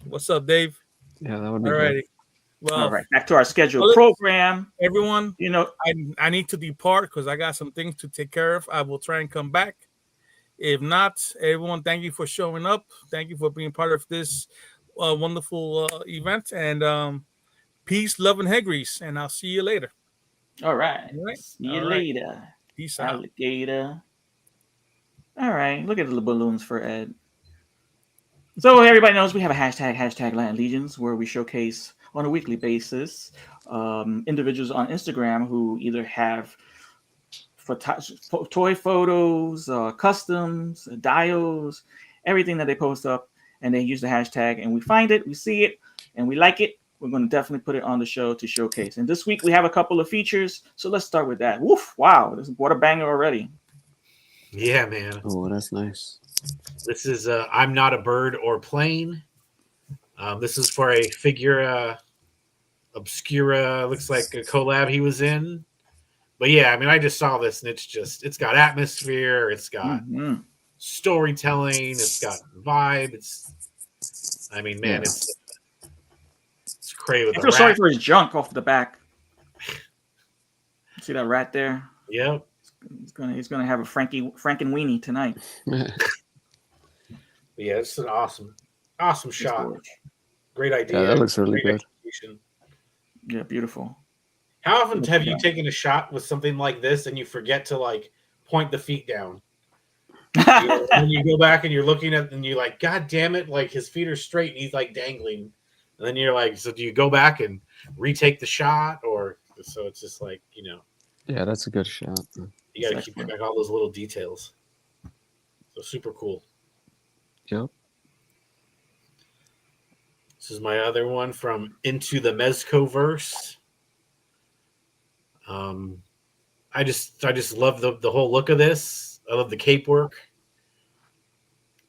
What's up, Dave? Yeah, that would be alrighty. great. Well, all right, back to our scheduled program. Everyone, I need to depart because I got some things to take care of. I will try and come back. If not, everyone, thank you for showing up. Thank you for being part of this wonderful event. And peace, love, and hair grease. And I'll see you later. All right. See you later. Peace out. Alligator. All right. Look at the balloons for Ed. So everybody knows we have a hashtag Latin Legions, where we showcase on a weekly basis individuals on Instagram who either have toy photos, customs, dials, everything that they post up, and they use the hashtag. And we find it, we see it, and we like it. We're going to definitely put it on the show to showcase. And this week we have a couple of features, so let's start with that. Woof! Wow, what a banger already. Yeah, man. Oh, that's nice. This is I'm Not a Bird or Plane. This is for a figure Obscura, looks like a collab he was in. But yeah, I mean, I just saw this and it's got atmosphere, it's got storytelling, it's got vibe. I mean, man, it's crazy with I the feel sorry rat. for his junk off the back. See that rat there? Yep. He's gonna have a Frankenweenie tonight. Yeah, it's an awesome shot. Great idea. Yeah, that looks really good. Execution. Yeah, beautiful. How often have you taken a shot with something like this and you forget to like point the feet down? When you go back and you're looking at and you're like, God damn it, like his feet are straight and he's like dangling. And then you're like, so do you go back and retake the shot? Or so it's just like, Yeah, that's a good shot. You got to keep back all those little details. So super cool. Yep. This is my other one from Into the Mezcoverse. I just love the whole look of this. I love the cape work.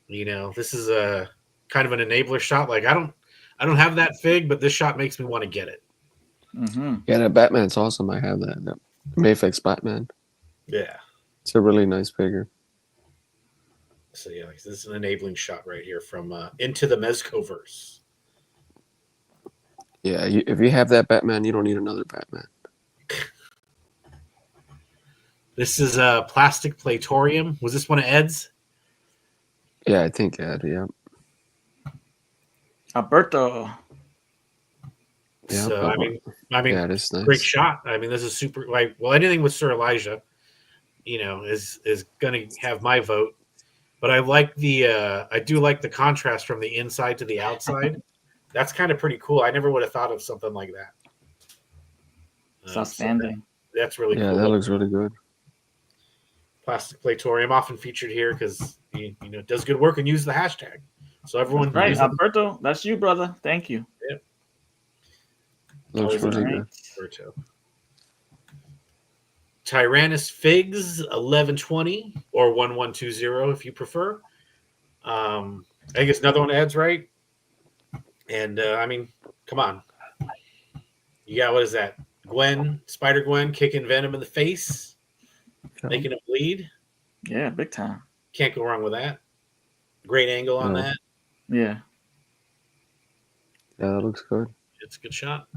This is a kind of an enabler shot. Like I don't have that fig, but this shot makes me want to get it. Mm-hmm. Yeah, that Batman's awesome. I have that Mayfix Batman. Yeah, it's a really nice figure. So yeah, this is an enabling shot right here from Into the Mezcoverse. Yeah, if you have that Batman, you don't need another Batman. This is a Plastic Platorium. Was this one of Ed's? Yeah, I think Ed. Yeah. Alberto. Yeah. So I mean, yeah, it is nice. Great shot. I mean, this is super. Anything with Sir Elijah, is going to have my vote. But I do like the contrast from the inside to the outside. That's kind of pretty cool. I never would have thought of something like that. It's outstanding. That's really cool. Yeah, that looks really good. Plastic Platorium, often featured here because it does good work and use the hashtag. So everyone, right, Alberto, that's you, brother. Thank you. Yep. Looks really good. Alberto. Tyrannus Figs 1120 or 1120 if you prefer. I think it's another one Ed's right. And I mean, come on. You got what is that? Spider Gwen kicking Venom in the face, making him bleed. Yeah, big time. Can't go wrong with that. Great angle on that. Yeah. Yeah, that looks good. It's a good shot.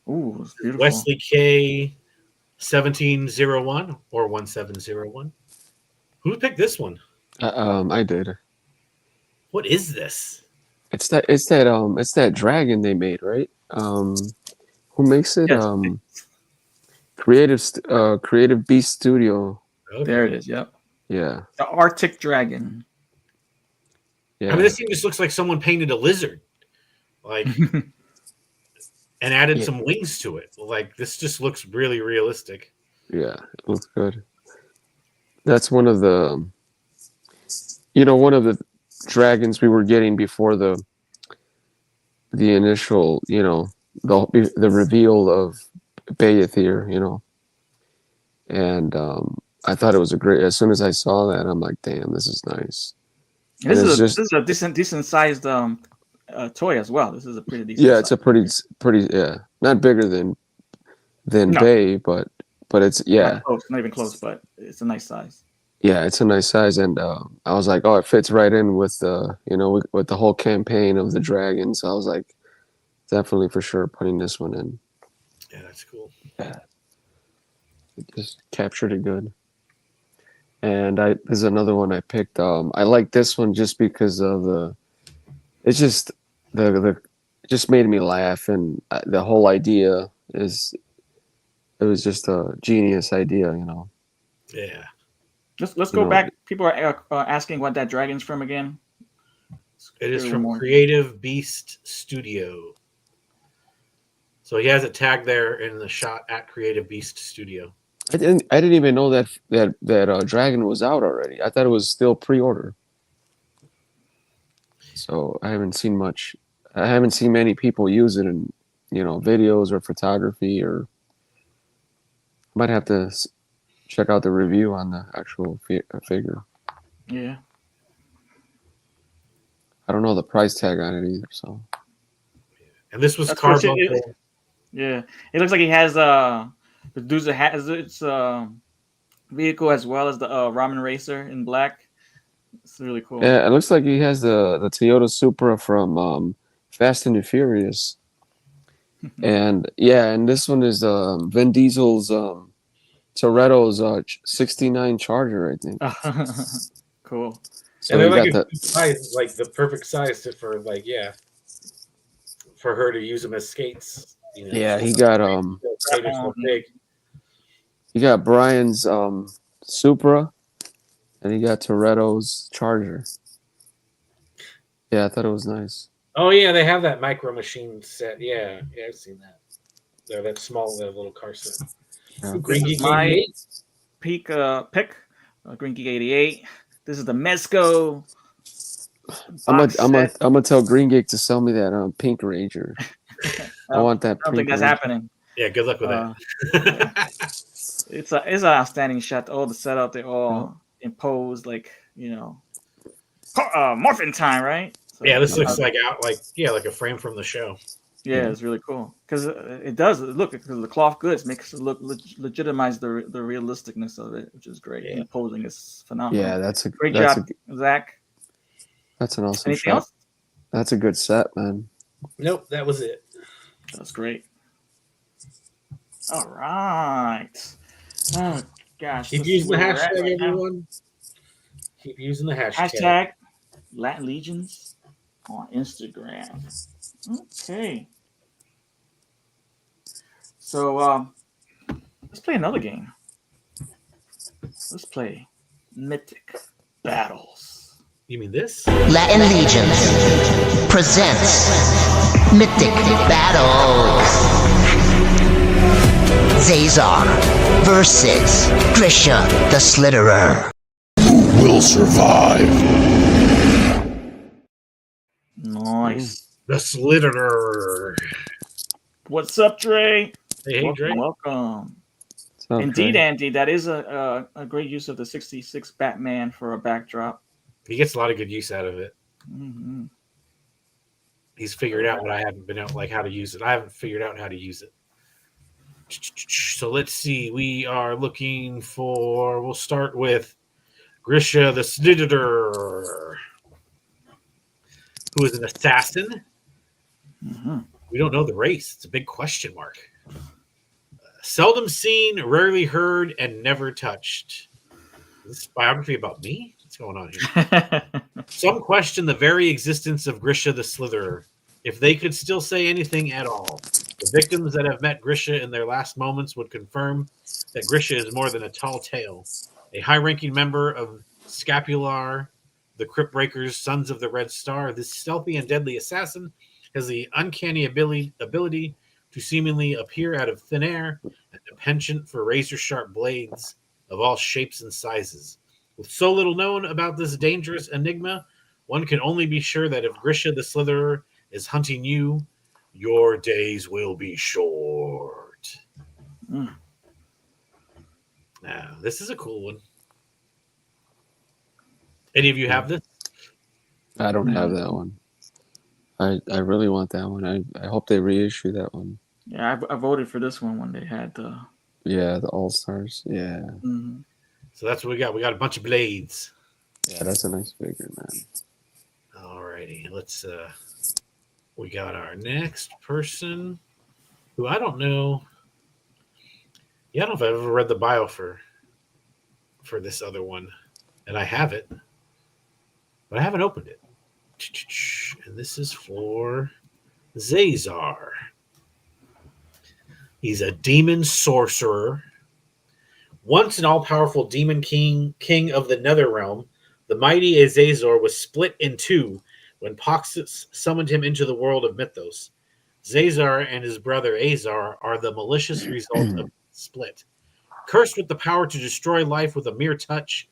Ooh, it's beautiful. Wesley K 1701 or 1701. Who picked this one? I did. What is this? It's that dragon they made, right? Who makes it? Yes. Creative Beast Studio. Okay. There it is. Yep. Yeah. The Arctic Dragon. Yeah. I mean, this thing just looks like someone painted a lizard, like, and added some wings to it. Like, this just looks really realistic. Yeah, it looks good. That's one of the, one of the dragons we were getting before the initial, the reveal of Beyithirr, and I thought it was as soon as I saw that, I'm like, damn, this is nice. This is a decent sized toy as well. This is a pretty decent. Yeah, it's a pretty not bigger than Bay, but it's not even close, but it's a nice size. Yeah, it's a nice size, and I was like, oh, it fits right in with with the whole campaign of the dragons. I was like, definitely for sure putting this one in. Yeah, that's cool. Yeah, it just captured it good. And there's another one I picked. I like this one just because of it just made me laugh, and the whole idea it was just a genius idea, Yeah. Let's go back. People are asking what that dragon's from again. It is from Creative Beast Studio. So he has it tagged there in the shot at Creative Beast Studio. I didn't even know that Dragon was out already. I thought it was still pre-order. So I haven't seen much. I haven't seen many people use it in, videos or photography. Or might have to check out the review on the actual figure. Yeah. I don't know the price tag on it either. So. And this was That's Carbuncle. cool. Yeah, it looks like he has the dude's has its vehicle as well as the ramen racer in black. It's really cool. Yeah, it looks like he has the Toyota Supra from Fast and the Furious. And this one is Vin Diesel's Toretto's 69 Charger, I think. Cool. So and they're like a size, like the perfect size for her to use them as skates. Yeah, he got he got Brian's Supra, and he got Toretto's Charger. Yeah, I thought it was nice. Oh yeah, they have that micro machine set. Yeah, I've seen that. They're that small little car set. Yeah. Green Geek 88 pick. Green Geek 88. This is the Mezco. I'm gonna tell Green Geek to sell me that Pink Ranger. I want that. I don't think that's happening. Yeah, good luck with that. It's an outstanding shot. All the setup, they're all imposed, morphin time, right? So, yeah, this looks like like a frame from the show. Yeah, it's really cool because it does look because the cloth goods makes it look legitimize the realisticness of it, which is great. Yeah. Imposing is phenomenal. Yeah, that's a great job, Zach. That's an awesome Anything shot. Else? That's a good set, man. Nope, that was it. That's great. All right. Oh gosh. Keep using the hashtag, everyone. Keep using the hashtag. Hashtag Latin Legions on Instagram. Okay. So let's play another game. Let's play Mythic Battles. You mean this? Latin Legions presents Mythic Battles. Zazar versus Grisha the Slitterer. Who will survive? Nice. The Slitterer. What's up, Dre? Hey, Dre. Welcome. Okay. Indeed, Andy. That is a great use of the 66 Batman for a backdrop. He gets a lot of good use out of it. Mm-hmm. He's figured out what I haven't been out, like how to use it. I haven't figured out how to use it. So let's see. We are looking for. We'll start with Grisha the Slitterer, who is an assassin. Mm-hmm. We don't know the race. It's a big question mark. Seldom seen, rarely heard, and never touched. Is this biography about me? What's going on here? Some question the very existence of Grisha the Slitherer, if they could still say anything at all. The victims that have met Grisha in their last moments would confirm that Grisha is more than a tall tale. A high-ranking member of Scapular, the Crypt Breakers, Sons of the Red Star, this stealthy and deadly assassin has the uncanny ability to seemingly appear out of thin air and a penchant for razor-sharp blades of all shapes and sizes. With so little known about this dangerous enigma, one can only be sure that if Grisha the Slitherer is hunting you, your days will be short. Mm. Now, this is a cool one. Any of you have this? I don't have that one. I really want that one. I hope they reissue that one. Yeah, I voted for this one when they had the. Yeah, the All Stars. Yeah. Mm-hmm. So that's what we got. We got a bunch of blades. Yeah, that's a nice figure, man. Alrighty, let's. We got our next person, who I don't know. Yeah, I don't know if I've ever read the bio for this other one, and I have it, but I haven't opened it. And this is for Zazar. He's a demon sorcerer. Once an all-powerful demon king of the Netherrealm, the mighty Azazor was split in two when Poxus summoned him into the world of Mythos. Zazar and his brother Azar are the malicious result of split. Cursed with the power to destroy life with a mere touch,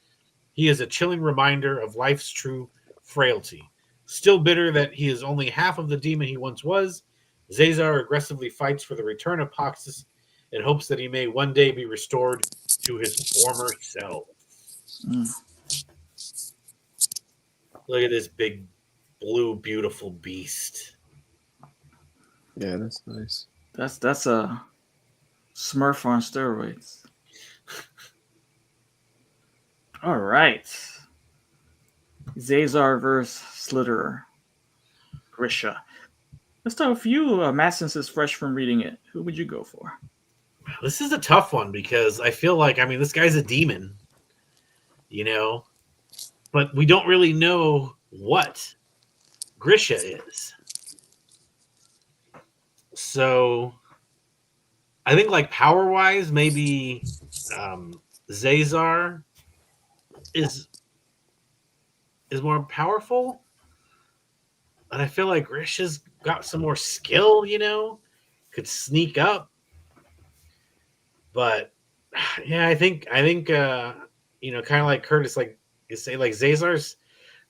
he is a chilling reminder of life's true frailty. Still bitter that he is only half of the demon he once was, Zazar aggressively fights for the return of Poxus in hopes that he may one day be restored to his former self. Look at this big, blue, beautiful beast. Yeah, that's nice. That's a Smurf on steroids. All right. Zazar versus Slitterer. Grisha. Let's start with you, Matt, since it's fresh from reading it. Who would you go for? This is a tough one because I feel like, this guy's a demon, but we don't really know what Grisha is. So I think like power-wise, maybe Zazar is more powerful. And I feel like Grisha's got some more skill, could sneak up. But yeah, I think kind of like Curtis, like you say, like Zazar's,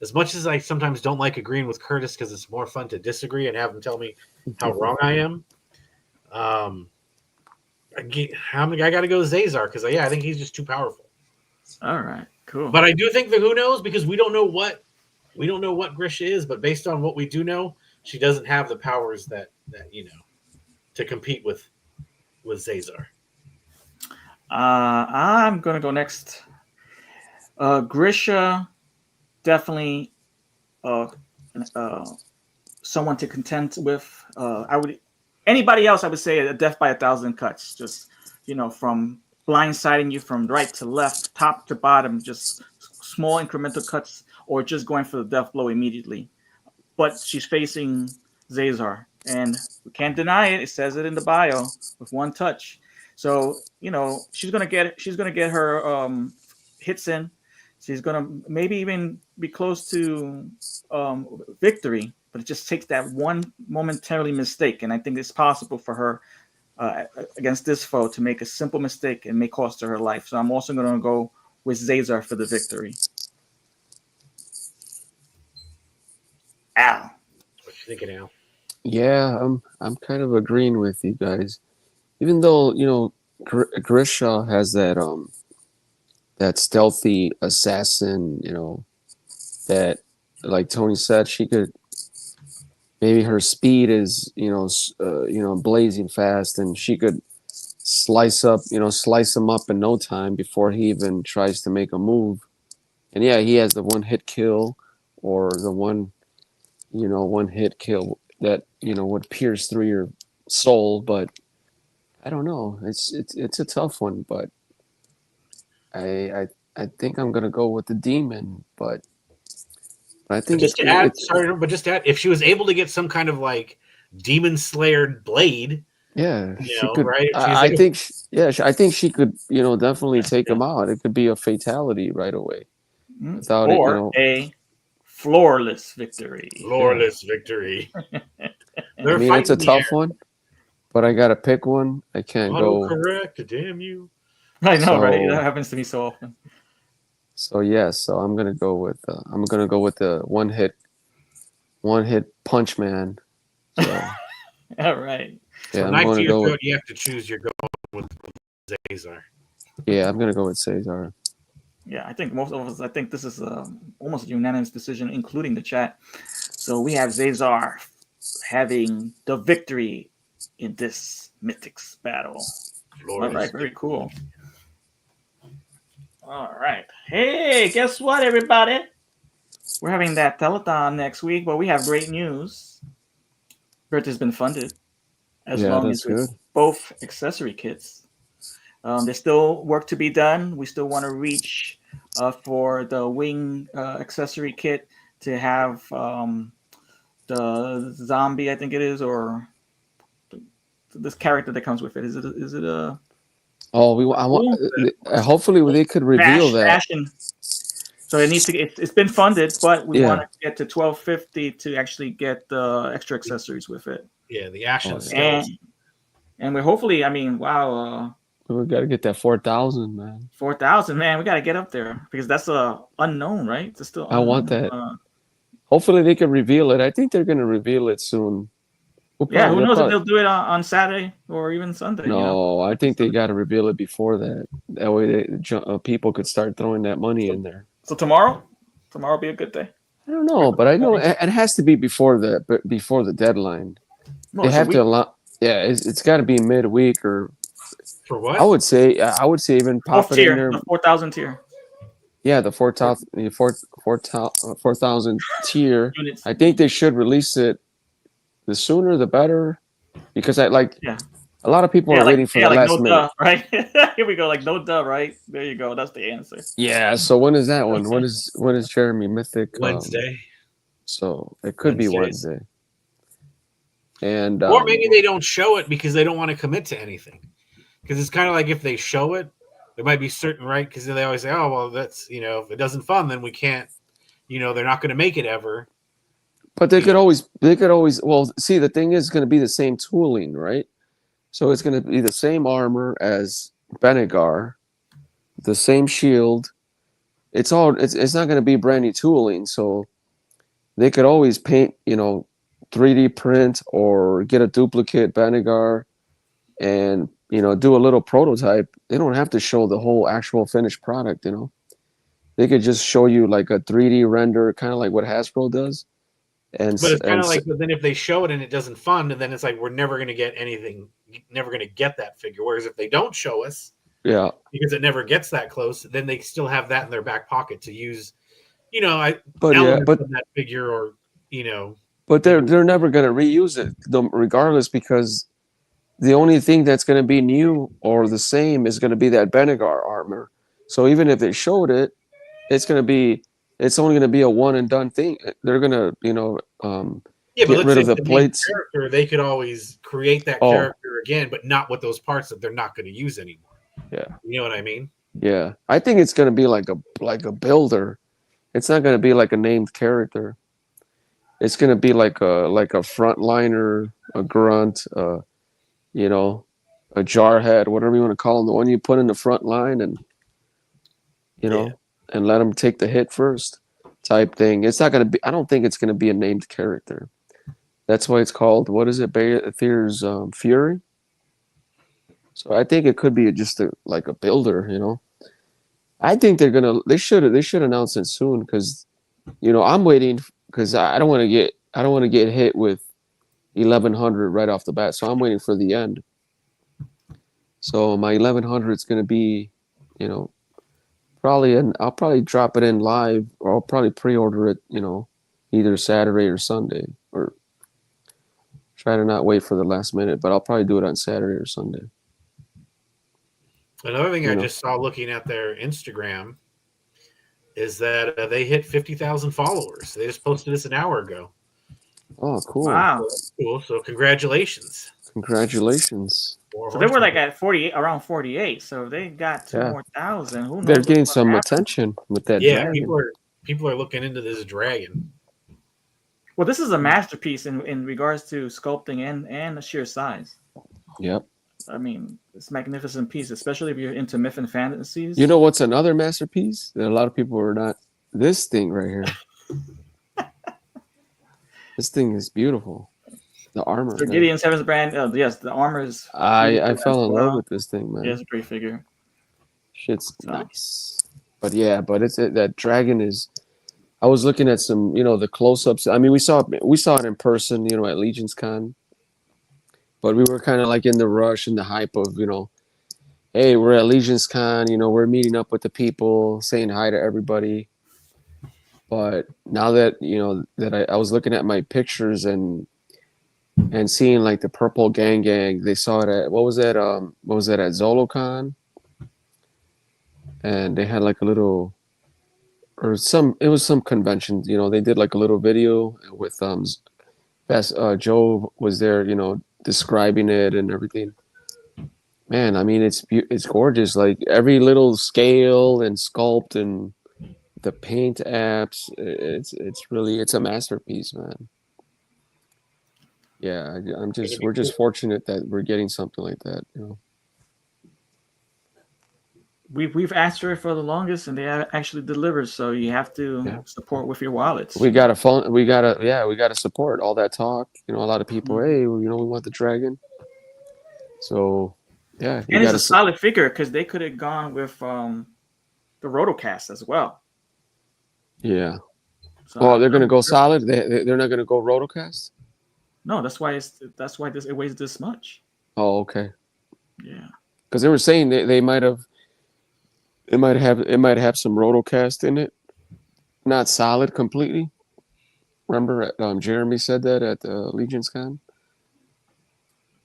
as much as I sometimes don't like agreeing with Curtis because it's more fun to disagree and have him tell me how wrong I am. I got to go with Zazar because I think he's just too powerful. All right, cool. But I do think that who knows, because we don't know what Grisha is, but based on what we do know, she doesn't have the powers that to compete with Zazar. I'm gonna go next. Grisha, definitely someone to contend with. Anybody else, I would say a death by 1,000 cuts. Just from blindsiding you from right to left, top to bottom, just small incremental cuts, or just going for the death blow immediately. But she's facing Zazar, and we can't deny it. It says it in the bio with one touch. So she's gonna get her hits in. She's gonna maybe even be close to victory, but it just takes that one momentarily mistake, and I think it's possible for her against this foe to make a simple mistake and may cost her life. So I'm also gonna go with Zazar for the victory. Al, what you thinking, Al? Yeah, I'm kind of agreeing with you guys. Even though Grisha has that stealthy assassin, that, like Tony said, she could, maybe her speed is blazing fast, and she could slice him up in no time before he even tries to make a move. And yeah, he has the one hit kill, or the one hit kill that would pierce through your soul. But I don't know. It's a tough one, but I think I'm gonna go with the demon. But I think just to add, if she was able to get some kind of like demon slayer blade, she could. Right? I think she could. Definitely take him out. It could be a fatality right away. Without a flawless victory. Flawless victory. It's a tough one, but I gotta pick one. I can't go. Correct. Damn you. I know, right? That happens to me so often. So I'm gonna go with the one hit punch man. So, all right. Yeah, so I'm going to go with, you have to choose your going with Zazar. Yeah, I'm gonna go with Zazar. Yeah, I think most of us. I think this is almost a unanimous decision, including the chat. So we have Zazar having the victory in this Mythics battle. All right, very cool. All right. Hey, guess what, everybody? We're having that telethon next week, but we have great news. Bert has been funded, as long as with both accessory kits. There's still work to be done. We still want to reach for the wing accessory kit to have the zombie, I think it is, or this character that comes with it. Is it a? Oh, I want. Hopefully, they could reveal that. Fashion. So it needs to. It's been funded, but we want to get to 1,250 to actually get the extra accessories with it. Yeah, the Ashen Oh, yeah. Skeleton. And we're hopefully, I mean, wow, We got to get that 4,000, man. 4,000, man. We got to get up there because that's unknown, right? It's still I unknown. want that. Hopefully they can reveal it. I think they're going to reveal it soon. Yeah, who knows if they'll do it on Saturday or even Sunday. No, I think they got to reveal it before that. That way people could start throwing that money in there. So tomorrow will be a good day. I don't know, but I know it has to be before the deadline. No, They it's a have week. to allow. Yeah, it's got to be midweek or. For what? I would say even pop it in there. The 4,000 tier. Yeah, the 4,000 tier. Units. I think they should release it. The sooner the better, because a lot of people are waiting for the last minute. Duh, right? Here we go. Like no duh, right? There you go. That's the answer. Yeah. So when is that one? When is Jeremy Mythic? Wednesday. So it could be Wednesday. And or maybe they don't show it because they don't want to commit to anything. Because it's kind of like if they show it, there might be certain right because they always say, "Oh, well, that's if it doesn't fun, then we can't." They're not going to make it ever. But they could always. Well, see, the thing is, going to be the same tooling, right? So it's going to be the same armor as Benegar, the same shield. It's not going to be brand new tooling, so they could always paint, 3D print or get a duplicate Benegar, and do a little prototype. They don't have to show the whole actual finished product. They could just show you like a 3D render, kind of like what Hasbro does. But it's kind of like, but then if they show it and it doesn't fund, and then it's like we're never going to get anything, never going to get that figure. Whereas if they don't show us, because it never gets that close, then they still have that in their back pocket to use. But that figure, or But they're never going to reuse it, regardless, because the only thing that's going to be new or the same is going to be that Benegar armor. So even if they showed it, it's only going to be a one and done thing. They're going to, get rid of the plates. Character, they could always create that character again, but not with those parts that they're not going to use anymore. Yeah. You know what I mean? Yeah. I think it's going to be like a builder. It's not going to be like a named character. It's going to be like a frontliner, a grunt, a jarhead, whatever you want to call them, the one you put in the front line and and let them take the hit first type thing. It's not going to be, I don't think it's going to be a named character. That's why it's called, what is it, Beyithirr's Fury? So I think it could be just like a builder, I think they should announce it soon because, I'm waiting because I don't want to get hit with 1,100 right off the bat. So I'm waiting for the end. So my 1,100 is going to be, I'll probably drop it in live, or I'll probably pre-order it, either Saturday or Sunday, or try to not wait for the last minute, but I'll probably do it on Saturday or Sunday. Another thing I just saw looking at their Instagram is that they hit 50,000 followers. They just posted this an hour ago. Oh, cool. Wow. Cool. So congratulations. Congratulations. So they were like at 48, around 48. So they got 2 more thousand. Who knows? They're getting some attention with that dragon. People are looking into this dragon. Well, this is a masterpiece in regards to sculpting and the sheer size. Yep. I mean, it's a magnificent piece, especially if you're into myth and fantasies. You know what's another masterpiece that a lot of people are not? This thing right here. This thing is beautiful. The armor. So Gideon Seven's brand. Yes, the armor is. I fell in love with this thing, man. Yeah, it's a great figure. Shit's nice. But that dragon is. I was looking at some, the close-ups. I mean, we saw it in person, at Legion's Con. But we were kind of like in the rush and the hype of, hey, we're at Legion's Con, we're meeting up with the people, saying hi to everybody. But now that, that I was looking at my pictures and seeing like the purple gang, they saw it at, what was that at ZoloCon? And they had like a little, it was some convention, they did like a little video with, Joe was there, describing it and everything. Man, I mean, it's gorgeous. Like every little scale and sculpt and the paint apps, it's a masterpiece, man. Yeah, we're just fortunate that we're getting something like that, you know. We've asked for it for the longest, and they actually delivered. So you have to support with your wallets. We got to support all that talk. You know, a lot of people, hey, you know, we want the dragon. So, yeah, and it's a solid figure because they could have gone with the Rotocast as well. Yeah. So they're gonna go solid. They're not gonna go Rotocast. No, that's why it weighs this much. Oh, okay. Yeah. Because they were saying they might have. It might have some Rotocast in it, not solid completely. Remember, Jeremy said that at Legion's Con,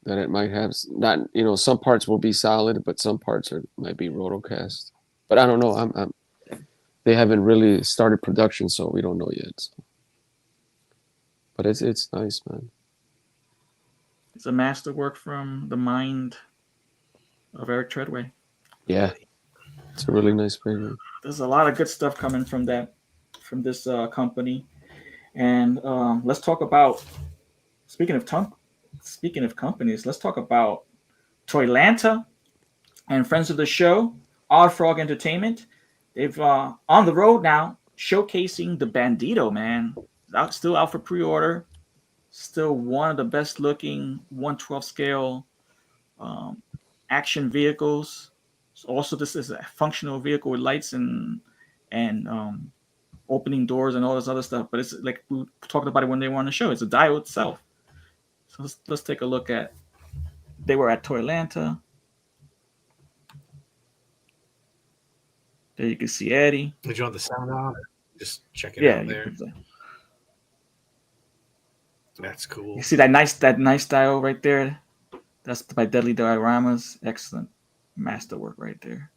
that it might have not, you know, some parts will be solid, but some parts might be Rotocast. But I don't know. They haven't really started production, so we don't know yet. So. But it's nice, man. It's a masterwork from the mind of Eric Treadway. Yeah, it's a really nice figure. There's a lot of good stuff coming from this company, and let's talk about speaking of companies. Let's talk about Toylanta and friends of the show, Odd Frog Entertainment. They've on the road now, showcasing the Bandito, man. Still out for pre-order. Still one of the best looking 1/12 scale action vehicles. Also, this is a functional vehicle with lights and opening doors and all this other stuff. But it's like we talked about it when they were on the show. It's a dial itself. So let's take a look at. They were at Toylanta. There you can see Eddie. Did you want the sound on? Just check it out there. That's cool. You see that nice dial right there? That's by Deadly Dioramas. Excellent masterwork right there.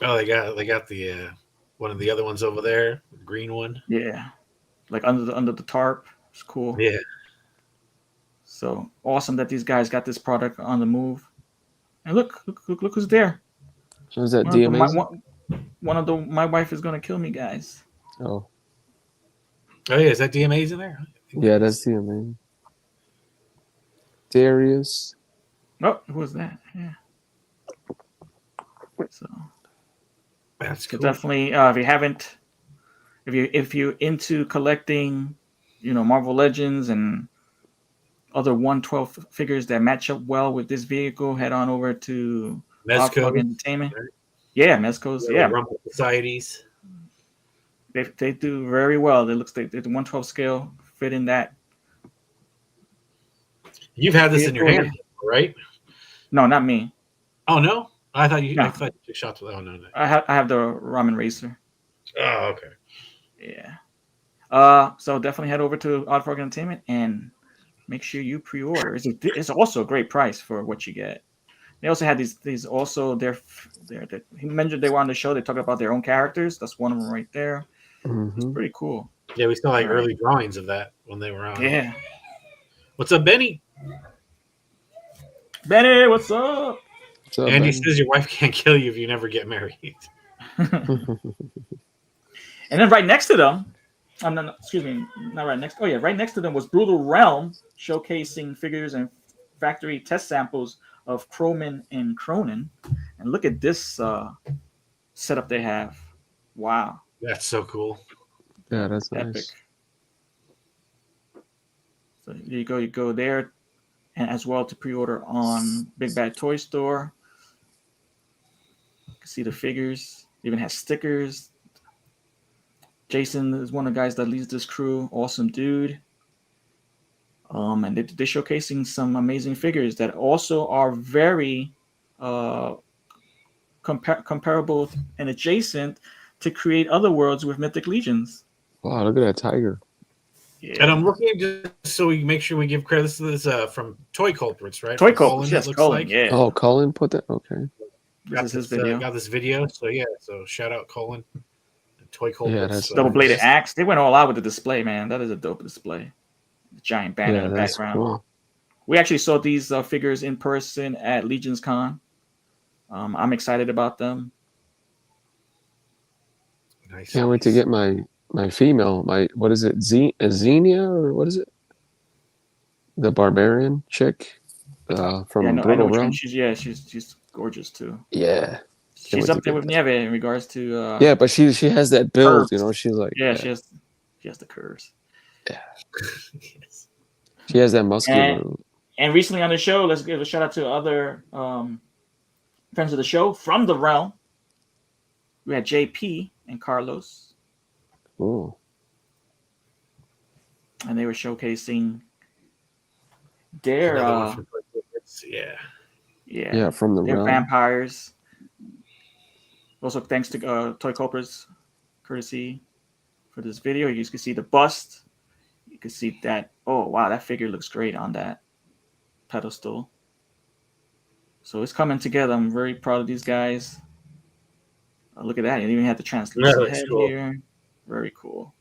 Oh, they got the one of the other ones over there, the green one. Yeah, like under the tarp. It's cool. Yeah. So awesome that these guys got this product on the move. And look who's there. So is that DMA? My wife is gonna kill me, guys. Oh yeah, is that DMA's in there? Yeah, that's DMA. Darius. Oh, who was that? Yeah. So that's cool. Definitely, if you're into collecting, you know, Marvel Legends and other 1/12 figures that match up well with this vehicle, head on over to Mezco Entertainment. Right? Yeah, Mezco's. Yeah, Rumble Societies. They do very well. The 1/12 scale fit in that. You've had this in your hand, right? No, not me. Oh no, I thought you took shots with. Oh no. I have the Ramen Racer. Oh okay. Yeah. So definitely head over to Odd Frog Entertainment and make sure you pre-order. It's also a great price for what you get. They also had these also he mentioned they were on the show. They talked about their own characters. That's one of them right there. Mm-hmm. It's pretty cool. Yeah, we saw early drawings of that when they were on. Yeah. What's up, Benny? Benny, what's up? Andy says your wife can't kill you if you never get married. And then right next to them, excuse me, not right next. Oh yeah, right next to them was Brutal Realm, showcasing figures and factory test samples of Croman and Cronin. And look at this setup they have. Wow, that's so cool. Yeah, that's epic. Nice. So there you go. You go there, and as well to pre-order on Big Bad Toy Store. You can see the figures. It even has stickers. Jason is one of the guys that leads this crew. Awesome dude. And they're showcasing some amazing figures that also are very comparable and adjacent to create other worlds with Mythic Legions. Wow, look at that tiger. Yeah. And I'm looking just so we make sure we give credit to this from Toy Culprits, right? Toy Culprits, yes, Colin, yeah. Oh, Colin put that? Okay. This is his video. Got this video, so yeah. So shout out Colin. Toy Culprits. Yeah, that's double-bladed axe. They went all out with the display, man. That is a dope display. The giant banner in the background. Cool. We actually saw these figures in person at Legion's Con. I'm excited about them. Nice. Can't wait to get my female. What is it? Xenia or what is it? the barbarian chick from I know Brutal which one. Realm. She's gorgeous too. Yeah. She's wait up to there get with Nieve in regards to Yeah, but she has that build, curves. she's like She has the curves. Yes. she has that muscular. And recently on the show, let's give a shout out to other friends of the show from the realm. We had JP and Carlos, Ooh. and they were showcasing their Another one from Yeah, from the their realm. vampires. Also, thanks to Toy Copra's courtesy for this video. You can see the bust. You can see that. Oh wow, that figure looks great on that pedestal. So it's coming together. I'm very proud of these guys. Look at that. It even had the translucent head here. Very cool.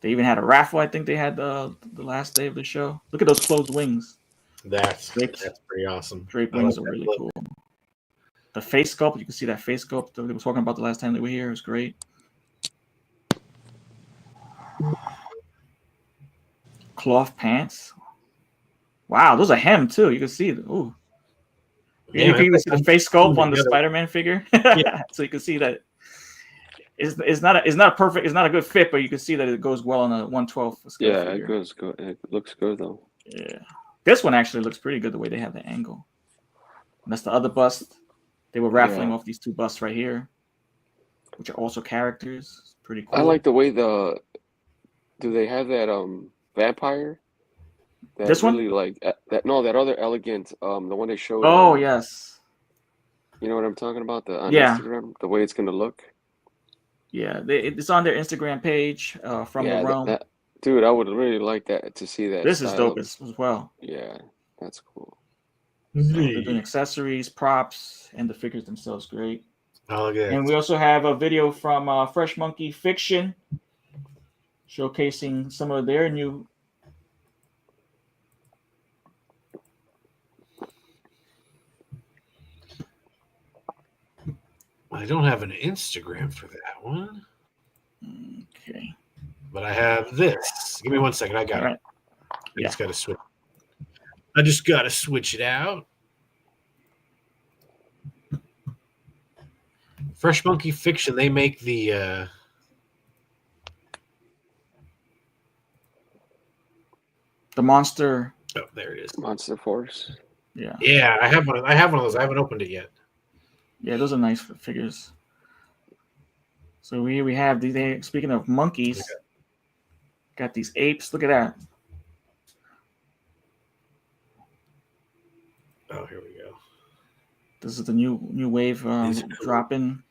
They even had a raffle. I think they had the last day of the show. Look at those closed wings. That's pretty awesome. Draped wings are really cool. The face sculpt, you can see that face sculpt that we were talking about the last time they were here. It was great. Cloth pants. Wow, those are hem too. You can see. Ooh. Yeah, you can even see the face sculpt on the Spider-Man figure. So you can see that it's not a good fit, but you can see that it goes well on a 1/12 scale. Yeah, figure. it goes good. It looks good though. Yeah, this one actually looks pretty good the way they have the angle. And that's the other bust. They were raffling off these two busts right here, which are also characters. It's pretty cool. I like the way do they have that vampire? That this one? really like that that other elegant the one they showed. Oh yes. You know what I'm talking about? On Yeah. Instagram, the way it's gonna look. Yeah, it's on their Instagram page from the realm. Dude, I would really like that to see that. This is dope as well. Yeah, that's cool. So they're doing accessories, props, and the figures themselves great. Oh, okay. And we also have a video from Fresh Monkey Fiction showcasing some of their new. I don't have an Instagram for that one. Okay. But I have this. Give me 1 second. I got it. I just got to switch. I just got to switch it out. Fresh Monkey Fiction. They make the monster. Oh, there it is. Monster Force. Yeah. Yeah, I have one. I have one of those. I haven't opened it yet. Yeah, those are nice figures. So we have these. Speaking of monkeys, got these apes. Look at that. Oh, here we go. This is the new wave Cool. dropping.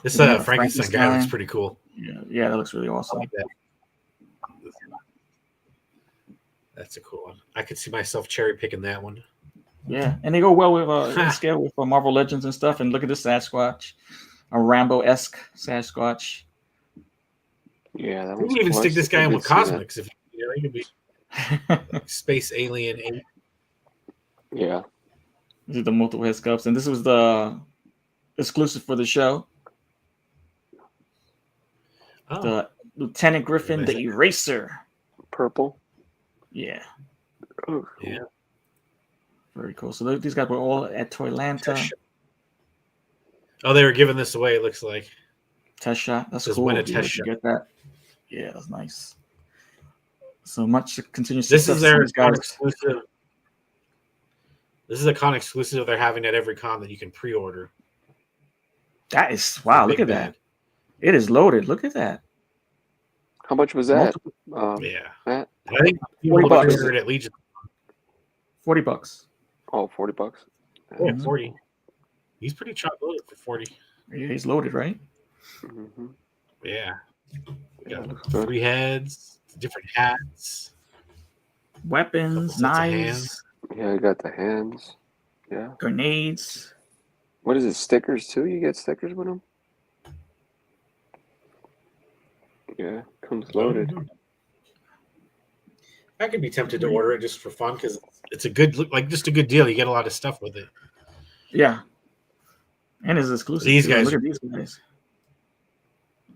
This Frankenstein guy looks pretty cool. Yeah, that looks really awesome. I like that. That's a cool one. I could see myself cherry picking that one. Yeah, and they go well with scale with Marvel Legends and stuff. And look at this Sasquatch, a Rambo-esque Sasquatch. Yeah, that we can even stick this guy in with Cosmics if he could be like space alien ape. Yeah. This is the multiple head sculpts, and this was the exclusive for the show. Oh. The Lieutenant Griffin, the Eraser. Purple. Yeah. Oh, cool. Yeah. Very cool. So these guys were all at Toylanta. Oh, they were giving this away, it looks like. Test shot. That's Just cool. win a test shot. Get that. Yeah, that's nice. So much continues. This is their con exclusive. This is a con exclusive they're having at every con that you can pre-order. That is wow! Look at that. It is loaded. Look at that. How much was that? Yeah, Matt? I think people pre-ordered at Legion. $40. Oh, $40. Yeah, 40. He's pretty chop loaded for 40. Yeah, he's loaded, right? Mm-hmm. Yeah. We got 3 heads, different hats, weapons, knives. Yeah, I got the hands. Yeah. Grenades. What is it? Stickers too? You get stickers with them? Yeah, comes loaded. I could be tempted to order it just for fun because it's a good look, like just a good deal. You get a lot of stuff with it. Yeah. And it's exclusive. These guys, look at these guys.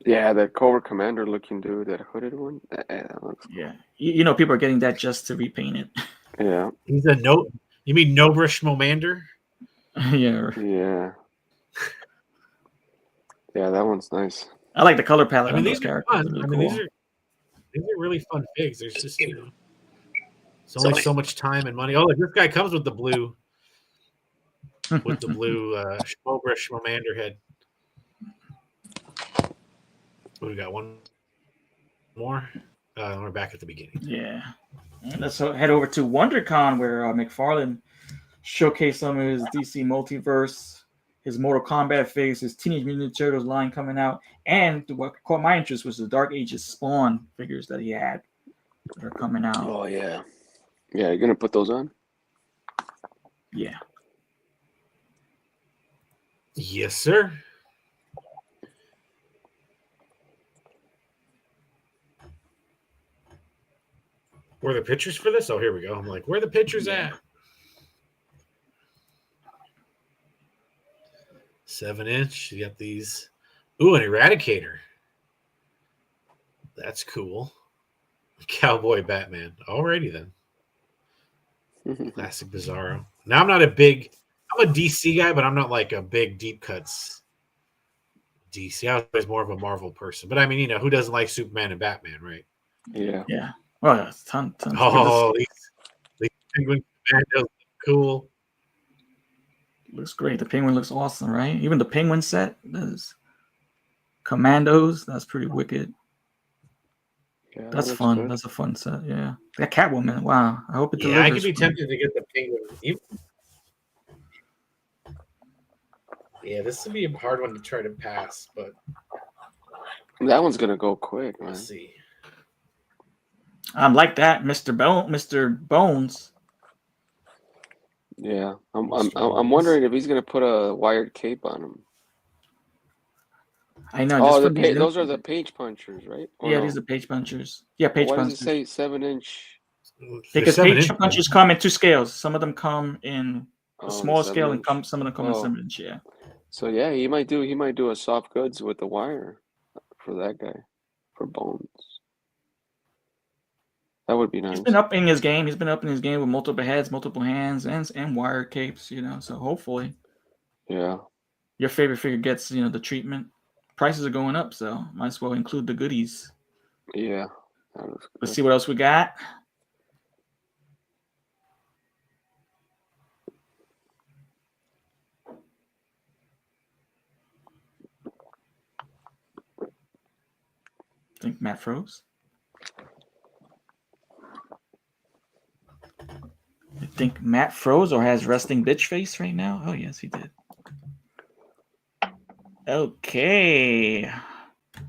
Yeah, that Cobra Commander looking dude, that hooded one. That looks cool. Yeah, you know, people are getting that just to repaint it. Yeah. He's a no. You mean Nobrish Momander? Yeah, Yeah. Yeah, that one's nice. I like the color palette I mean, on those these are characters. fun. They're really I mean, cool. these are really fun figs. There's just it's only so much time and money. Oh, look, this guy comes with the blue Nobrish Momander head. What we got? One more. We're back at the beginning. Yeah. And let's head over to WonderCon, where McFarlane showcased some of his DC multiverse, his Mortal Kombat figs, his Teenage Mutant Ninja Turtles line coming out, and what caught my interest was the Dark Ages Spawn figures that he had that are coming out. Oh yeah. Yeah, you're gonna put those on? Yeah. Yes, sir. Where are the pictures for this? Oh, here we go. I'm like, where are the pictures at? 7-inch. You got these. Ooh, an Eradicator. That's cool. Cowboy Batman. Alrighty then. Classic Bizarro. Now I'm a DC guy, but I'm not like a big deep cuts DC. I was more of a Marvel person. But I mean, who doesn't like Superman and Batman, right? Yeah. Yeah. Well, that's tons. Oh, these Penguin Commandos look cool. Looks great. The Penguin looks awesome, right? Even the Penguin set, those Commandos, that's pretty wicked. Yeah, That's that fun. good. That's a fun set. Yeah. That Catwoman. Wow. I hope it delivers. Yeah, I could be tempted to get the Penguin. Yeah, this would be a hard one to try to pass, but That one's gonna go quick, man. we'll see. I'm like that, Mr. Bones. Yeah, I'm Mr. I'm Bones. wondering if he's gonna put a wired cape on him. I know. Oh, Just for those are the page punchers, right? Or yeah, no? these are page punchers. Yeah, page Why punchers. does it say 7-inch? Because They're page 7-inch. punches come in two scales. Some of them come in a Oh, small the scale, and 7-inch. some of them come in Oh. 7-inch. Yeah. So yeah, he might do a soft goods with the wire for that guy, for Bones. That would be nice. He's been upping his game. He's been upping his game with multiple heads, multiple hands, and wire capes. So hopefully, Yeah. your favorite figure gets the treatment. Prices are going up, so might as well include the goodies. Yeah. That was Let's good. see what else we got. I think Matt froze. I think Matt froze or has resting bitch face right now. Oh, yes, he did. Okay.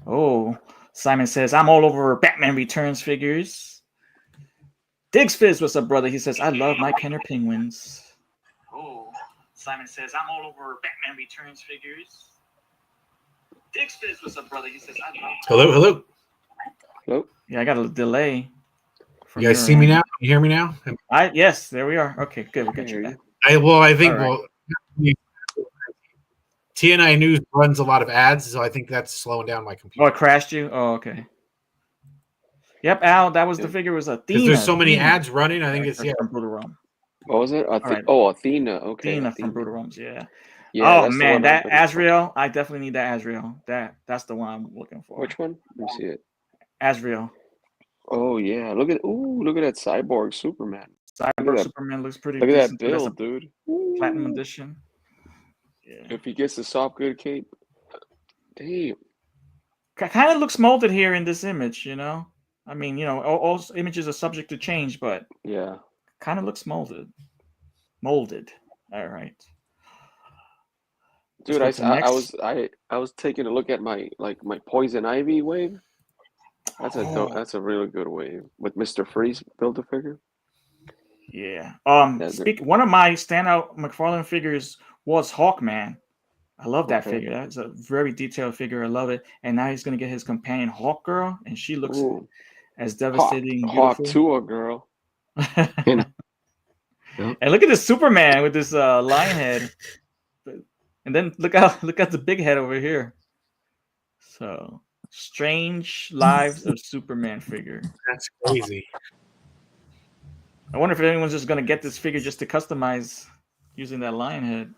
Oh, Simon says, I'm all over Batman Returns figures. Diggs Fizz, what's up, brother? He says, I love my Kenner Penguins. Oh, Simon says, I'm all over Batman Returns figures. Diggs Fizz, what's up, brother? He says, I love. Hello. Nope. Yeah, I got a delay. You guys see me now? Can you hear me now? Yes, there we are. Okay, good. We got you back. I think All right. TNI News runs a lot of ads, so I think that's slowing down my Oh, computer. it crashed you? Oh, okay. Yep, Al, that was the figure. Was Because Athena. there's so many Athena. ads running. I think it's from Brutal Rome. What was it? right. Oh, Athena. Okay. Athena Athena. from Brutal Rome's, yeah. Yeah, Oh that's the man, one that I'm looking for. Azrael. I definitely need that Azrael. That's the one I'm looking for. Which one? Let me see it. Azrael. Oh yeah, look at that cyborg Superman. Cyber that. Superman looks pretty Look at that decent. That's build, dude. a platinum edition. Yeah. If he gets the soft good cape, damn. Kind of looks molded here in this image, I mean, all images are subject to change, but Yeah. kind of looks molded. All right. Dude, Let's go to next. I was taking a look at my Poison Ivy wave. That's a really good wave with Mr. Freeze build a figure. Yeah. One of my standout McFarlane figures was Hawkman. I love that figure. That's a very detailed figure. I love it. And now he's gonna get his companion Hawk Girl, and she looks as devastating and Hawk beautiful. to a girl. And look at this Superman with this lion head. And then look at the big head over here. So Strange Lives of Superman figure. That's crazy. I wonder if anyone's just gonna get this figure just to customize using that lion head.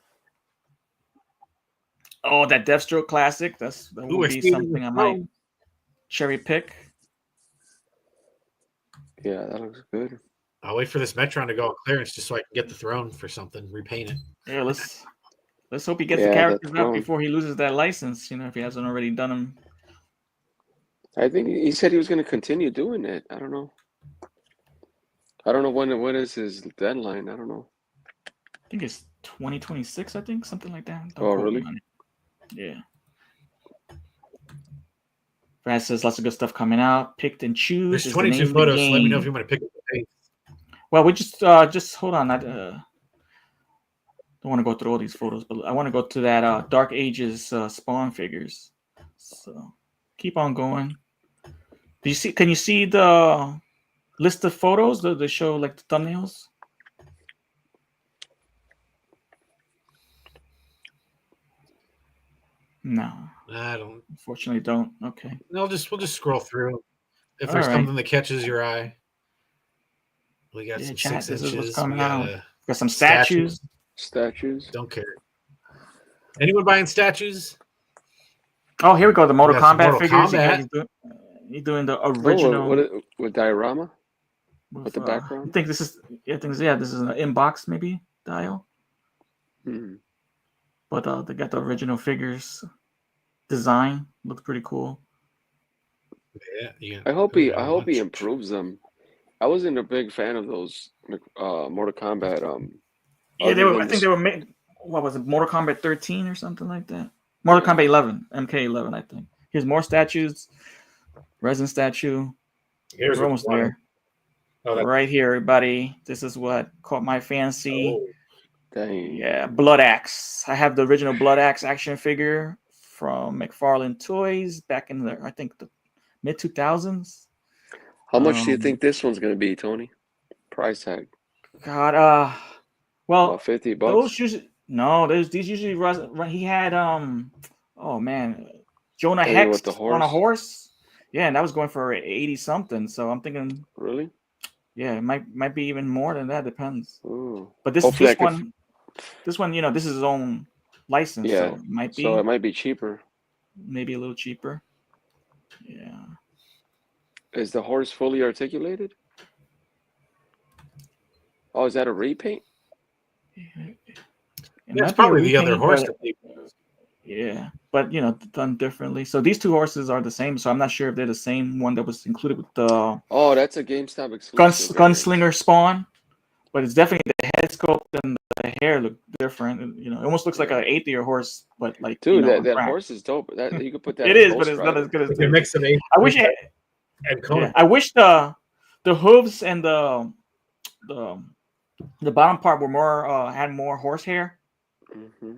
Oh, that Deathstroke classic. That Ooh, would I be see it in something the I might phone. cherry pick. Yeah, that looks good. I'll wait for this Metron to go on clearance just so I can get the throne for something, repaint it. Yeah, let's hope he gets the Yeah, the characters up throne. before he loses that license. You know, if he hasn't already done them. I think he said he was going to continue doing it. I don't know. I don't know when is his deadline. I don't know. I think it's 2026. I think something like that. Don't Oh, quote me really? on it. Yeah. Brad says lots of good stuff coming out. Picked and choose. There's is the 22 name of the photos, so let me know if game. you want to pick up the pace. Well, we just hold on. I don't want to go through all these photos, but I want to go to that Dark Ages Spawn figures. So keep on going. Do you see? Can you see the list of photos? The show like the thumbnails. No, I don't. unfortunately, don't. Okay. No, we'll just scroll through. If All there's right. something that catches your eye, we got Yeah, some chat. 6 This inches. is what's coming We got out. a Got some statues. Statues. Don't care. Anyone buying statues? Oh, here we go. The Mortal We got some Kombat Mortal figures. Kombat. You're doing the Oh, original. with diorama? With the background? I think this is. Yeah, this is an inbox maybe dial. Hmm. But they got the original figures. Design looks pretty cool. Yeah. I hope he improves them. I wasn't a big fan of those Mortal Kombat. Yeah, they were. I think they were made. What was it? Mortal Kombat 13 or something like that. Mortal Kombat 11, MK11. I think. Here's more statues. Resin statue. Here's We're almost there. Oh, right here, everybody. This is what caught my fancy. Oh, dang. Yeah, Blood Axe. I have the original Blood Axe action figure from McFarlane Toys back in the, I think, the mid 2000s. How much do you think this one's gonna be, Tony? Price tag? God, well, about $50. Those usually these usually run. He had oh man, Jonah Hex on a horse. Yeah, and that was going for 80 something. So I'm thinking, really? Yeah, it might be even more than that. Depends. Ooh. But this one, this is his own license, yeah. So it might be. So it might be cheaper. Maybe a little cheaper. Yeah. Is the horse fully articulated? Oh, is that a repaint? That's probably the other horse. Yeah, but done differently. So these two horses are the same. So I'm not sure if they're the same one that was included with the. Oh, that's a GameStop exclusive. Gunslinger Spawn, but it's definitely the head sculpt and the hair look different. It almost looks like an 8-year horse, but like. Dude, that horse is dope. That you could put that. It is, but it's not as good as the mix of 8. I wish. I wish the hooves and the bottom part were more had more horse hair. Mm-hmm.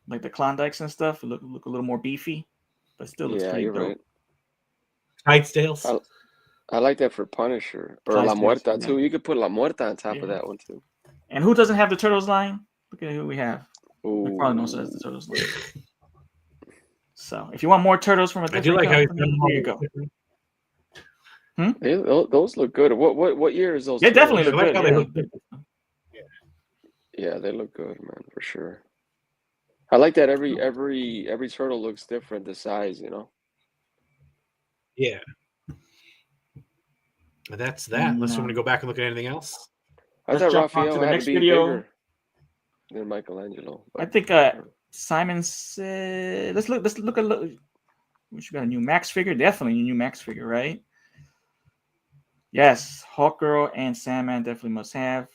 Like the Klondikes and stuff look a little more beefy, but still looks pretty dope. Right. Clydesdales. I like that for Punisher or La Muerta too. You could put La Muerta on top of that one too. And who doesn't have the Turtles line? Look at who we have. Ooh. Probably knows that's the Turtles line. So if you want more Turtles from a different company, here you go. Those look good. What year is those? They definitely look good. Yeah, they look good, man, for sure. I like that every turtle looks different, the size, Yeah. That's that. Unless you want to go back and look at anything else. I thought Raphael had to be bigger than Michelangelo. I think Simon said, let's look at what you got, a new Max figure? Definitely a new Max figure, right? Yes, Hawkgirl and Sandman definitely must have.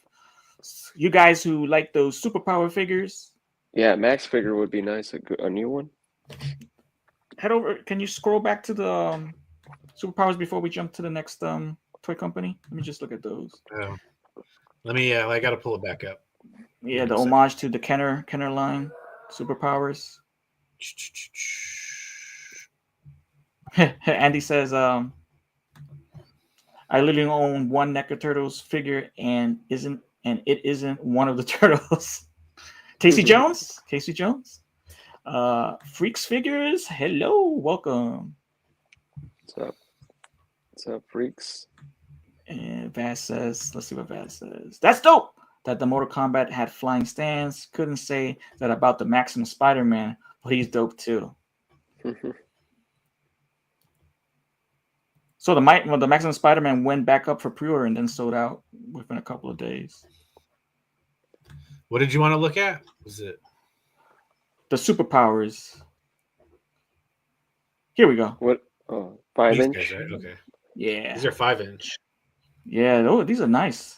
You guys who like those superpower figures? Yeah, Max figure would be nice. A new one. Head over. Can you scroll back to the superpowers before we jump to the next toy company? Let me just look at those. Let me. I got to pull it back up. Yeah, the homage to the Kenner line superpowers. Andy says, I literally own one NECA Turtles figure and it isn't one of the turtles. Casey Jones. Freaks Figures, hello, welcome. What's up, freaks? And Vaz says, let's see what Vaz says. That's dope that the Mortal Kombat had flying stands. Couldn't say that about the Maximum Spider-Man, but he's dope too. So the Maximum Spider-Man went back up for pre-order and then sold out within a couple of days. What did you want to look at? Was it the superpowers? Here we go. What? Oh, 5-inch? guys, right? Okay. Yeah. These are 5-inch. Yeah. Oh, these are nice.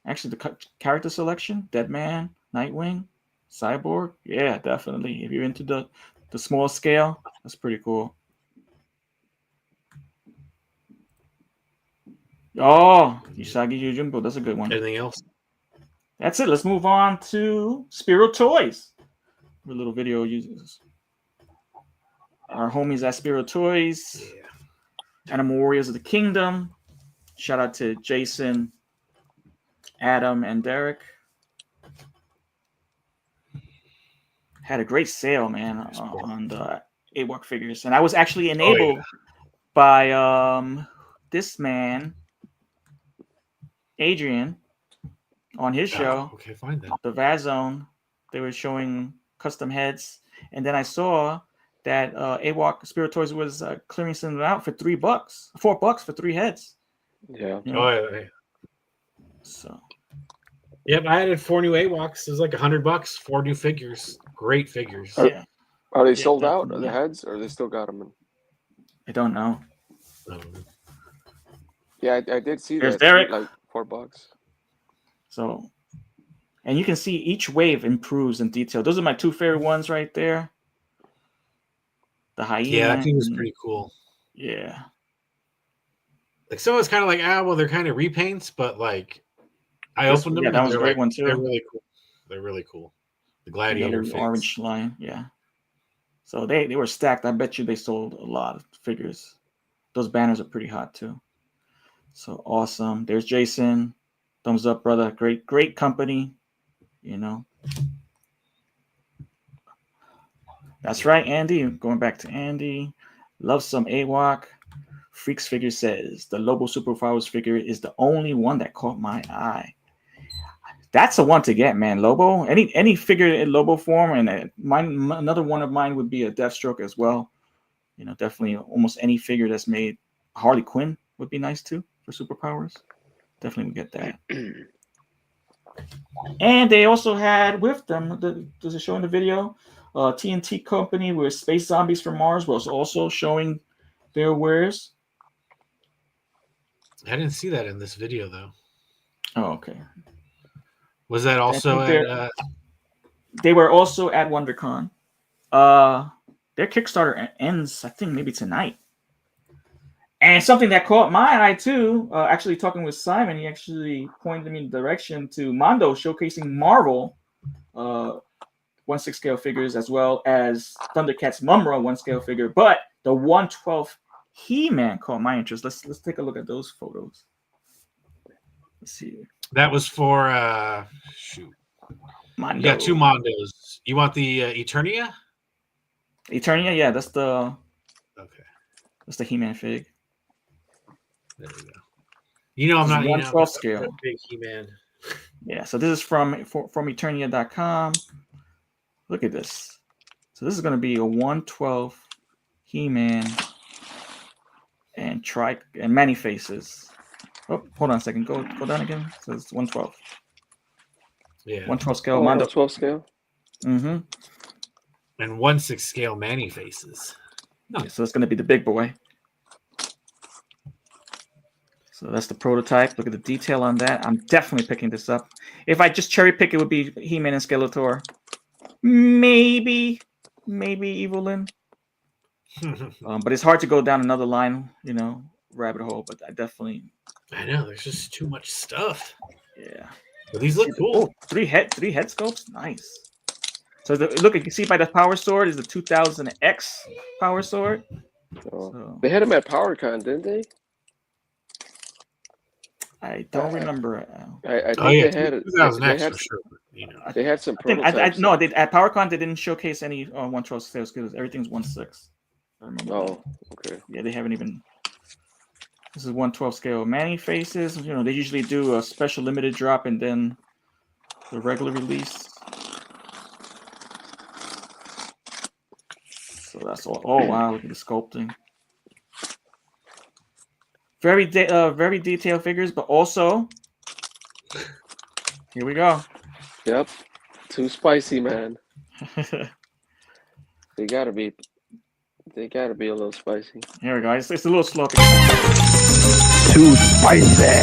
Actually, the character selection: Deadman, Nightwing, Cyborg. Yeah, definitely. If you're into the small scale, that's pretty cool. Oh, Usagi Yojimbo. That's a good one. Anything else? That's it. Let's move on to Spiro Toys. A little video uses our homies at Spiro Toys. Yeah. Animal Warriors of the Kingdom. Shout out to Jason, Adam, and Derek. Had a great sale, man, on the AWOC figures. And I was actually enabled by this man, Adrian, on his show. Okay, find that. The Vazone. They were showing custom heads. And then I saw that AWOC Spirit Toys was clearing some out for $4 for 3 heads. Yeah. You know? Oh, yeah. So. Yep, I added 4 new AWOCs. It was like $100. 4 new figures. Great figures. Yeah. Are they sold out? Are the heads, or they still got them? I don't know. Yeah, I did see There's that. Derek. Like $4. So, and you can see each wave improves in detail. Those are my 2 favorite ones right there. The hyena. Yeah, that thing was pretty cool. Yeah. Like some of it's kind of like, well, they're kind of repaints, but like I opened them. Yeah, that was a great like, one too. They're really cool. They're really cool. The gladiator the orange line, yeah. So they were stacked. I bet you they sold a lot of figures. Those banners are pretty hot too. So awesome. There's Jason. Thumbs up, brother. Great company. You know. That's right, Andy. Going back to Andy. Love some AWOC. Freaks Figure says the Lobo Superpowers figure is the only one that caught my eye. That's a one to get, man. Lobo. Any figure in Lobo form, and another one of mine would be a Deathstroke as well. You know, definitely almost any figure that's made. Harley Quinn would be nice too for superpowers. Definitely would get that. And they also had with them, does it show in the video? TNT Company with Space Zombies from Mars was also showing their wares. I didn't see that in this video though. Oh, okay. Was that also at? They were also at WonderCon. Their Kickstarter ends, I think, maybe tonight. And something that caught my eye too, actually talking with Simon, he actually pointed me in the direction to Mondo showcasing Marvel 1/6 scale figures as well as Thundercats Mumra 1 scale figure, but the 1/12 He-Man caught my interest. Let's take a look at those photos. Let's see. That was for shoot. Mondo. You got 2 Mondos. You want the Eternia? Eternia, yeah, that's the He-Man fig. There we go. You know, I'm not 1/12 scale. Big He-Man. Yeah, so this is from Eternia.com. Look at this. So this is going to be a 1/12 He-Man and many faces. Oh, hold on a second. Go down again. So it's 1/12. Yeah. 1/12 scale. Oh, Mondo. 12 scale. Mm-hmm. And 1/6 scale Manny faces. No. Yeah, so it's going to be the big boy. So that's the prototype. Look at the detail on that. I'm definitely picking this up. If I just cherry pick, it would be He-Man and Skeletor. Maybe Evelyn. But it's hard to go down another line, rabbit hole. But I know there's just too much stuff. Yeah. But these look cool. Oh, three head sculpts. Nice. So look, you can see by the Power Sword is the 2000X Power Sword. Oh. They had them at PowerCon, didn't they? I don't remember. I think yeah, they had it. 2000X for sure. You know, They had some I think prototypes. no, at PowerCon they didn't showcase any 112 scale skills. Everything's 1/6. I remember. Oh, that. okay. Yeah, they haven't even. This is 112 scale Manny faces. You know, they usually do a special limited drop and then the regular release. So that's all. Oh wow, look at the sculpting. Very detailed figures, but also here we go. Yep. Too spicy, man. They gotta be a little spicy. Here we go. It's a little slow. Too spicy.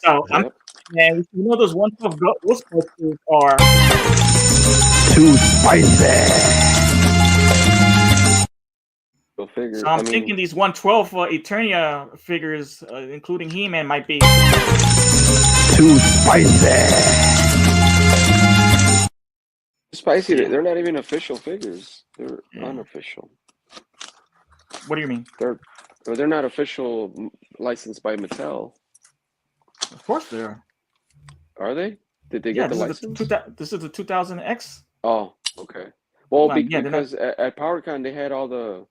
So Yep. and you know those 112 Ghostbusters are Too spicy. Go figure. So I'm thinking these 112 Eternia figures, including He-Man, might be too spicy. Spicy. They're not even official figures. They're unofficial. What do you mean? They're not official licensed by Mattel. Of course they are. Are they? Did they get the license? This is the 2000X. Oh, okay. Well, Well, because at PowerCon they had all the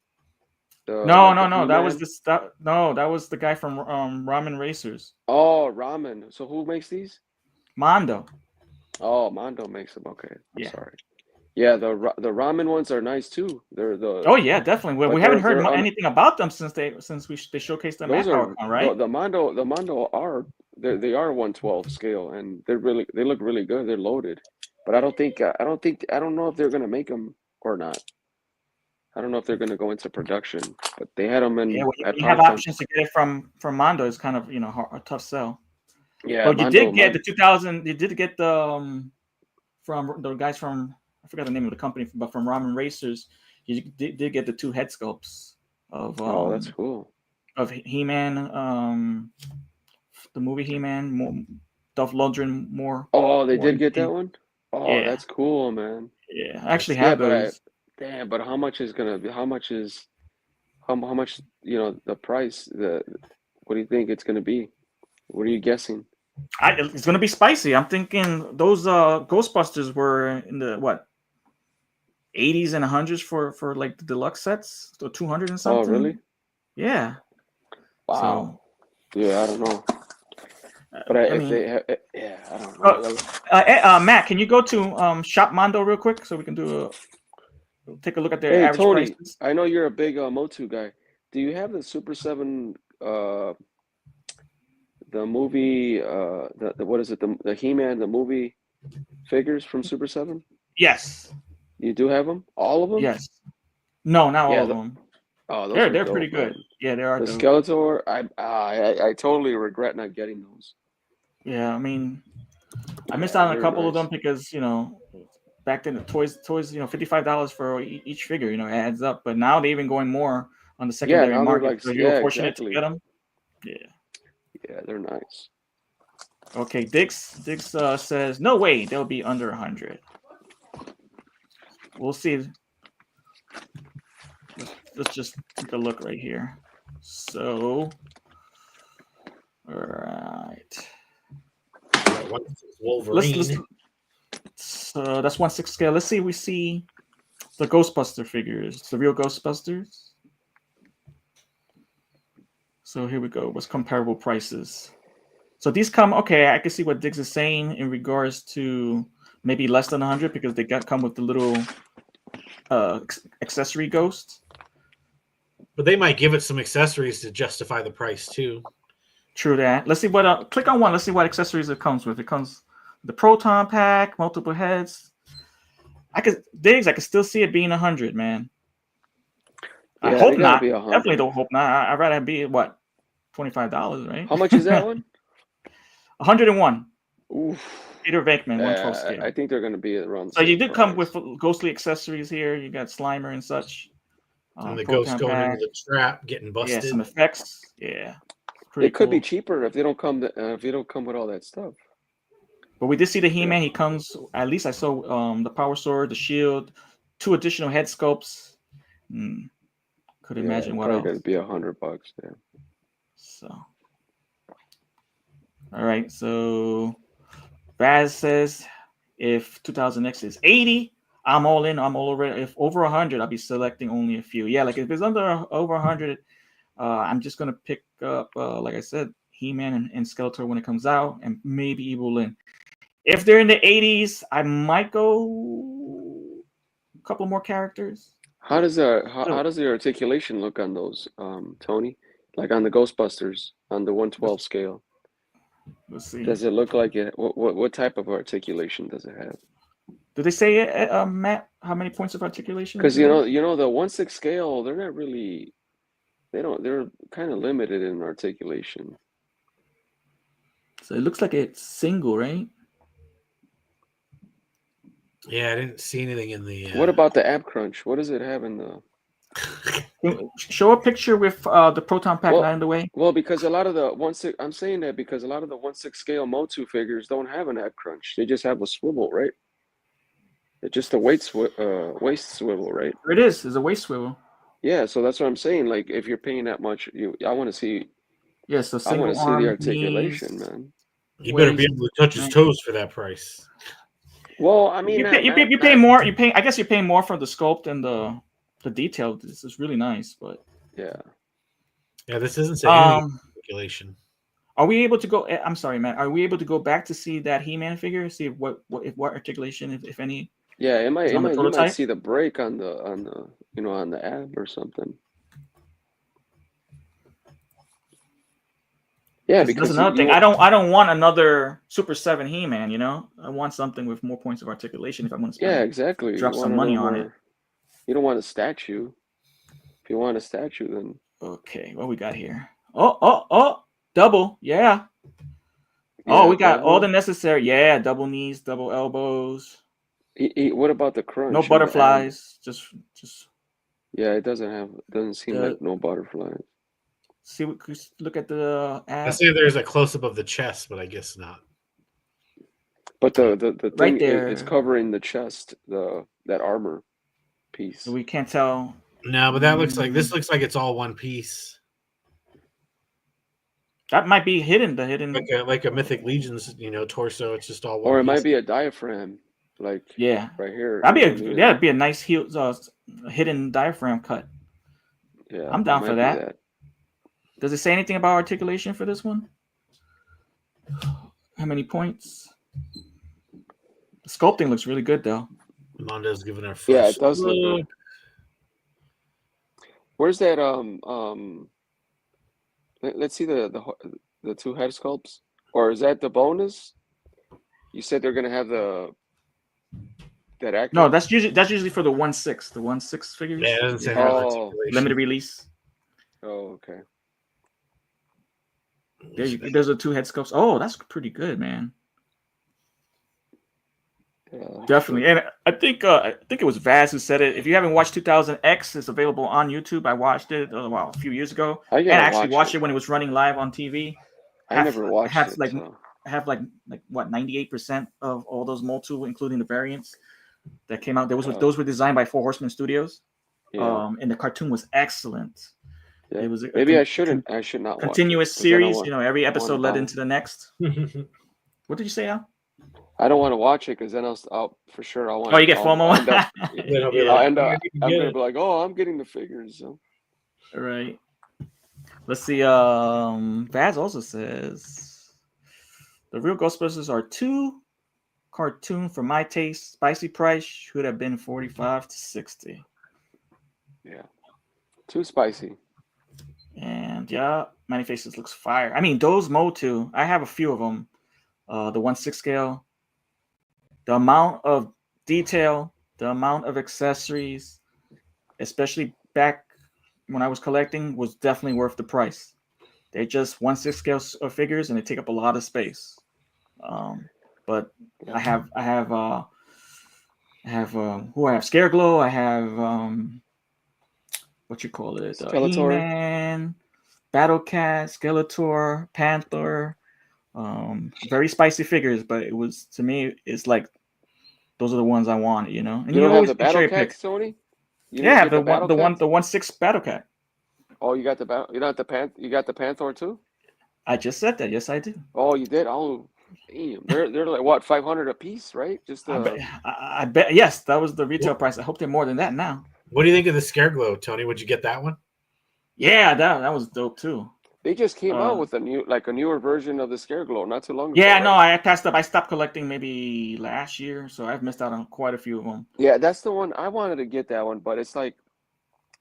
no. That was that was the guy from Ramen Racers. Oh, Ramen. So who makes these? Mondo. Oh, Mondo makes them. Okay, I'm sorry. Yeah, the ramen ones are nice too. They're the. Oh yeah, definitely. Well, we haven't heard anything about them since they showcased them at PowerCon, right? The Mondo are they are 112 scale and they look really good. They're loaded, but I don't know if they're gonna make them or not. I don't know if they're going to go into production, but they had them in. Yeah, well, you have options to get it from Mondo. It's kind of a tough sell. Yeah, but you did get the 2000. You did get the from the guys from I forgot the name of the company, but from Ramen Racers, you did get the 2 head sculpts of. Oh, that's cool. Of He-Man, the movie He-Man, Dolph Lundgren more. Oh, they did get that one. Oh, yeah. That's cool, man. Yeah, I actually have those. Damn, but how much is gonna be? How much the price? What do you think it's gonna be? What are you guessing? It's gonna be spicy. I'm thinking those Ghostbusters were in the 80s and 100s for like the deluxe sets, so 200 and something. Oh, really? Yeah. Wow. So, yeah, I don't know. But I don't know. Matt, can you go to Shop Mondo real quick so we can take a look at their average Tony, prices? I know you're a big Motu guy. Do you have the Super 7 the movie what is it, the He-Man, the movie figures from Super 7? Yes. You do have them? All of them? Yes. No, not all of them. Oh, they're pretty good. Man. Yeah, they are. The Skeletor, I totally regret not getting those. Yeah, I mean, I missed out on a couple of them because back then the toys, $55 for each figure, it adds up. But now they're even going more on the secondary market. So you're fortunate to get them. Yeah. Yeah, they're nice. Okay, Dix says no way they'll be under 100. We'll see. Let's just take a look right here. So, all right. Wolverine. So that's 1/6 scale. Let's see. We see the Ghostbuster figures, the real Ghostbusters. So here we go. What's comparable prices? So these come okay. I can see what Diggs is saying in regards to maybe less than 100 because they come with the little accessory ghost. But they might give it some accessories to justify the price too. True that. Let's see what. Click on one. Let's see what accessories it comes with. It comes with the Proton Pack, multiple heads. Diggs, I could still see it being 100, man. Yeah, I hope not. Definitely don't hope not. I'd rather it be $25, right? How much is that one? 101. Oof. Peter Venkman, 112 scale. I think they're going to be around. So you did come with ghostly accessories here. You got Slimer and such. And the ghost going into the trap, getting busted. Yeah, some effects. Yeah. It could be cheaper if they don't come. If you don't come with all that stuff. But we did see the He-Man. He comes. At least I saw the Power Sword, the Shield, 2 additional head sculpts. could imagine what probably else. gonna be $100 there. So, all right. So, Baz says if 2000X is 80, I'm all in. I'm all over. If over 100, I'll be selecting only a few. Yeah, like if it's over 100, I'm just gonna pick up, like I said, He-Man and Skeletor when it comes out, and maybe Evil Lyn. If they're in the 80s, I might go a couple more characters. How does the articulation look on those, Tony? Like on the Ghostbusters on the 112 scale? Let's see. Does it look like it? What type of articulation does it have? Did they say, Matt, how many points of articulation? Because you know the 1/6 scale, they're not really. They're kind of limited in articulation. So it looks like it's single, right? Yeah, I didn't see anything in the. What about the ab crunch? What does it have in the? Show a picture with the proton pack not in the way. Well, because a lot of the 1/6, I'm saying that because a lot of the 1/6 scale Motu figures don't have an ab crunch. They just have a swivel, right? It's just a waist swivel, right? It is. It's a waist swivel. Yeah, so that's what I'm saying. Like, if you're paying that much, I want to see. Yes, I want to see the articulation, man. You better be able to touch his toes for that price. Well, I mean, you pay more. You pay. I guess you're paying more for the sculpt and the detail. This is really nice, but yeah. This isn't saying articulation. Are we able to go? I'm sorry, Matt. Are we able to go back to see that He-Man figure? See what articulation, if any? Yeah, you might see the break on the on the ab or something. Yeah, because that's another thing. I don't want another Super 7 He-Man. I want something with more points of articulation if I'm going to spend. Yeah, exactly. Drop some money on it. You don't want a statue. If you want a statue, then okay. What we got here? Oh, double. Yeah. We got double. All the necessary. Yeah, double knees, double elbows. What about the crunch? No butterflies. Just. Yeah, it doesn't seem like no butterflies. See, look at the ab. I see there's a close up of the chest, but I guess not. But the thing right there, it's covering the chest, that armor piece. So we can't tell. No, but this looks like it's all one piece. That might be hidden. Like a Mythic Legion's, torso. It's just all one. Or it might be a diaphragm, like right here. It'd be a nice hidden diaphragm cut. Yeah, I'm down for that. Does it say anything about articulation for this one? How many points? The sculpting looks really good, though. Mondo's giving her first. Yeah, it does look good. Where's that? Let's see the two head sculpts, or is that the bonus? You said they're gonna have that actor. No, that's usually for the 1/6. The 1/6 figures. Yeah, it doesn't say limited release. Oh, okay. There's the two head sculpts. Oh, that's pretty good, man. Yeah, definitely. Sure. And I think it was Vaz who said it. If you haven't watched 2000X, it's available on YouTube. I watched it a few years ago. I actually watched it when it was running live on TV. I never watched it. I have like what 98% of all those Motu, including the variants that came out. Those were designed by Four Horsemen Studios. Yeah. And the cartoon was excellent. Yeah. It was I should not continuous series. Every episode led into the next. What did you say, Al? I don't want to watch it because then I'll for sure I want. Oh, you get FOMO. I'm gonna be like, oh, I'm getting the figures. So. All right. Let's see. Vaz also says the real Ghostbusters are too cartoon for my taste. Spicy price should have been $45 to $60. Yeah, too spicy. And yeah, Many Faces looks fire. I mean, those Motu, I have a few of them. The 1/6 scale. The amount of detail, the amount of accessories, especially back when I was collecting, was definitely worth the price. They're just 1/6 scale figures, and they take up a lot of space. But yeah. I have Scareglow. I have what you call it? He-Man, Battle Cat, Skeletor, Panther. Very spicy figures, but it was, to me, it's like those are the ones I wanted, And you don't have the Battle Cat, Sony? Yeah, the 1/6 Battle Cat. Oh, you got the you got the Panther too? I just said that. Yes, I do. Oh, you did? Oh, damn. They're like what, 500 a piece, right? Just I bet. Yes, that was the retail price. I hope they're more than that now. What do you think of the Scareglow, Tony? Would you get that one? Yeah, that was dope too. They just came out with a newer version of the Scareglow not too long ago. Yeah, right? no, I passed up. I stopped collecting maybe last year, so I've missed out on quite a few of them. Yeah, that's the one I wanted to get that one, but it's like,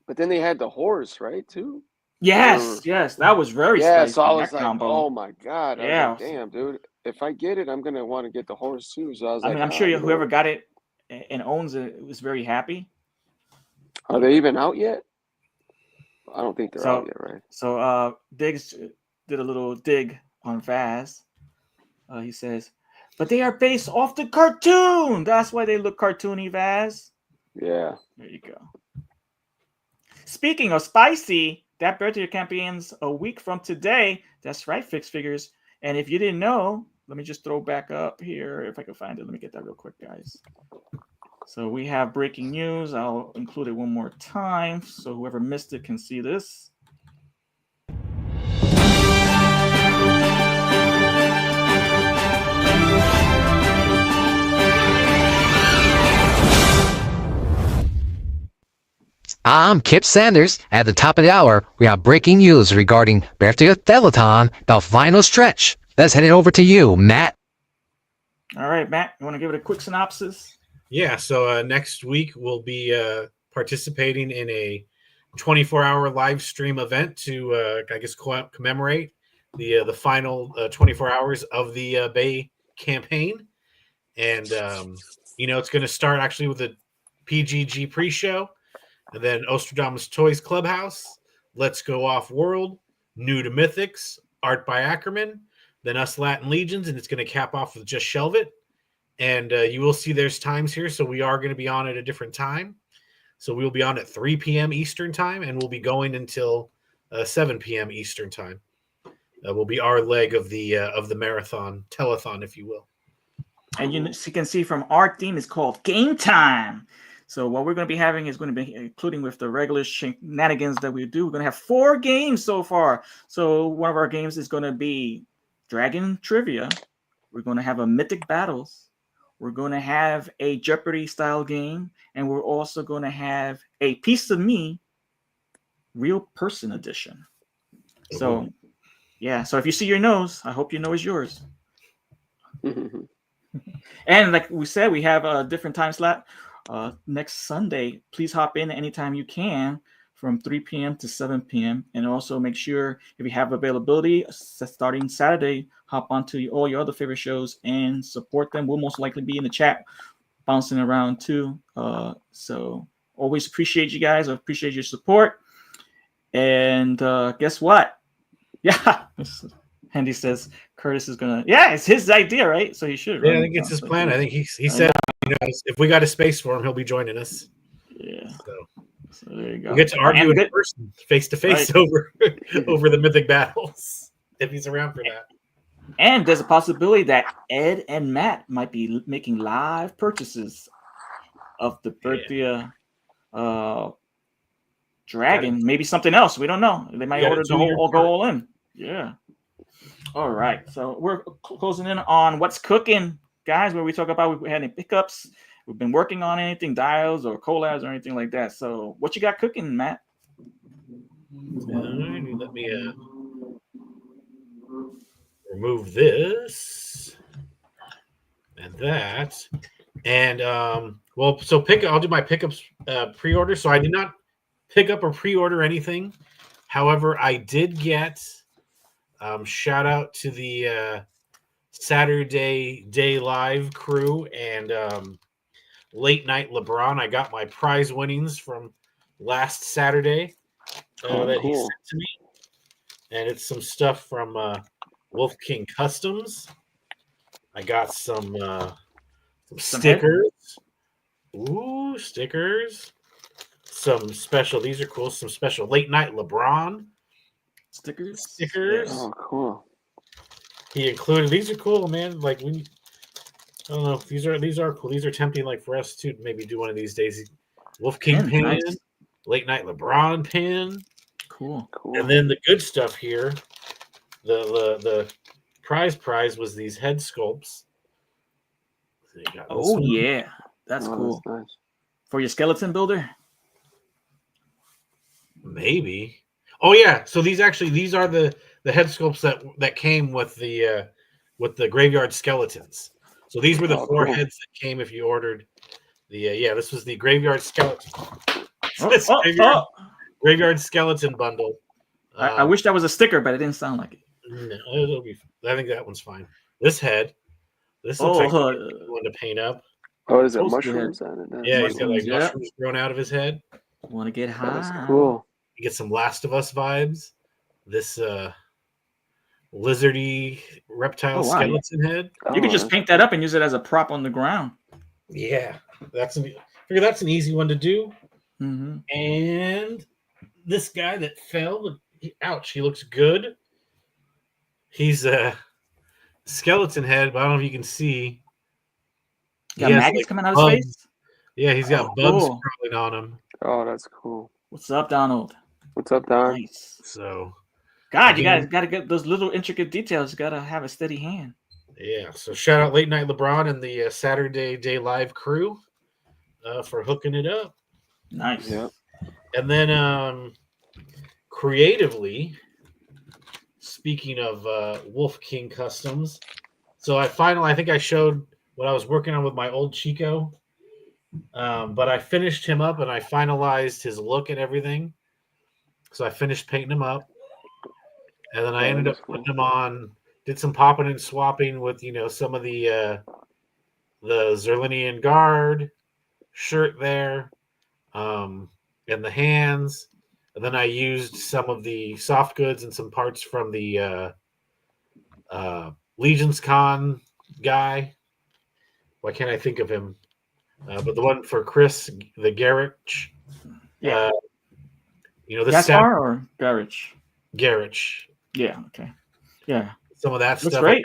but then they had the horse, right, too? Yes, yes, that was very spicy. So I was like, combo. oh my God. I was Yeah. like, damn, dude. If I get it, I'm gonna want to get the horse too. So I was I like, mean, I'm sure whoever got it and owns it was very happy. Are they even out yet? I don't think they're out yet, right? So Diggs did a little dig on Vaz. He says, but they are based off the cartoon. That's why they look cartoony, Vaz. Yeah. There you go. Speaking of spicy, that birthday campaign's a week from today. That's right, Fix Figures. And if you didn't know, let me just throw back up here if I can find it. Let me get that real quick, guys. So we have breaking news. I'll include it one more time so whoever missed it can see this. I'm Kip Sanders. At the top of the hour, we have breaking news regarding Birthday Telethon, the final stretch. Let's head it over to you, Matt. All right, Matt, you want to give it a quick synopsis? Yeah, so next week we'll be participating in a 24-hour live stream event to, I guess, commemorate the final 24 hours of the Bay campaign. And, it's going to start actually with a PGG pre-show, and then Ostradamus Toys Clubhouse, Let's Go Off World, New to Mythics, Art by Ackerman, then Us Latin Legions, and it's going to cap off with Just Shelve It. And you will see there's times here, so we are going to be on at a different time. So we'll be on at 3 p.m. Eastern time, and we'll be going until 7 p.m. Eastern time. Will be our leg of the marathon, telethon, if you will. And you can see from our theme, it's called Game Time. So what we're going to be having is going to be, including with the regular shenanigans that we do, we're going to have 4 games so far. So one of our games is going to be Dragon Trivia. We're going to have a Mythic Battles. We're going to have a Jeopardy style game. And we're also going to have a Piece of Me Real Person Edition. So, yeah. So if you see your nose, I hope your nose is yours. And like we said, we have a different time slot. Next Sunday, please hop in anytime you can from 3 p.m. to 7 p.m. And also make sure if you have availability starting Saturday, hop onto all your other favorite shows and support them. We'll most likely be in the chat bouncing around too. So always appreciate you guys. I appreciate your support. And guess what? Yeah. Andy says Curtis is going to, yeah, it's his idea, right? So he should. Yeah, I think it's his plan. I think he said, if we got a space for him, he'll be joining us. Yeah. So there you go. We get to argue in person, face to face over the Mythic Battles, if he's around for that. And there's a possibility that Ed and Matt might be making live purchases of the Birthday Dragon. Maybe something else. We don't know. They might order the whole or go all in. Yeah. All right. So we're closing in on what's cooking, guys, where we talk about if we had any pickups. We've been working on anything, dials or collabs or anything like that. So what you got cooking, Matt? Let me remove this and that. And I'll do my pickups pre-order. So I did not pick up or pre-order anything. However, I did get shout out to the Saturday Day Live crew and Late Night LeBron. I got my prize winnings from last Saturday that he sent to me. And it's some stuff from Wolf King Customs. I got some stickers. Ooh, stickers. Some special, these are cool. Some special Late Night LeBron stickers. Yeah. Oh, cool. He included, these are cool, man. Like I don't know if these are cool. These are tempting, like for us to maybe do one of these days. Wolf King pin, nice. Late Night LeBron pin. Cool. And then the good stuff here, the prize was these head sculpts. So you got this one. Yeah, that's cool. That's nice. For your skeleton builder. Maybe. Oh yeah. So these are the head sculpts that came with the graveyard skeletons. So these were the four cool. heads that came if you ordered the this was the graveyard skeleton. Graveyard skeleton bundle. I wish that was a sticker, but it didn't sound like it. No, it'll be. I think that one's fine. This head. This looks like one to paint up. Oh, is it mushrooms on it? Yeah, he's got like mushrooms growing out of his head. Want to get high? That's cool. You get some Last of Us vibes. This lizardy reptile skeleton head. You could just paint that up and use it as a prop on the ground. Yeah, that's an easy one to do. Mm-hmm. And this guy that fell, ouch, he looks good. He's a skeleton head, but I don't know if you can see. Got maggots coming out of his face? Yeah, he's got bugs crawling on him. Oh, that's cool. What's up, Donald? What's up, Don? Nice. So, God, you guys got to get those little intricate details. You got to have a steady hand. Yeah. So shout out Late Night LeBron and the Saturday Day Live crew for hooking it up. Nice. Yeah. And then creatively, speaking of Wolf King Customs, so I think I showed what I was working on with my old Chico, but I finished him up and I finalized his look and everything. So I finished painting him up, and then I ended up putting him on. Did some popping and swapping with some of the Zerlinian Guard shirt there, and the hands. And then I used some of the soft goods and some parts from the Legion's Con guy. Why can't I think of him? But the one for Chris, the Garage. Yeah. The Gaspar or Garage? Garage. Yeah. Okay. Yeah. Some of that Looks stuff. great.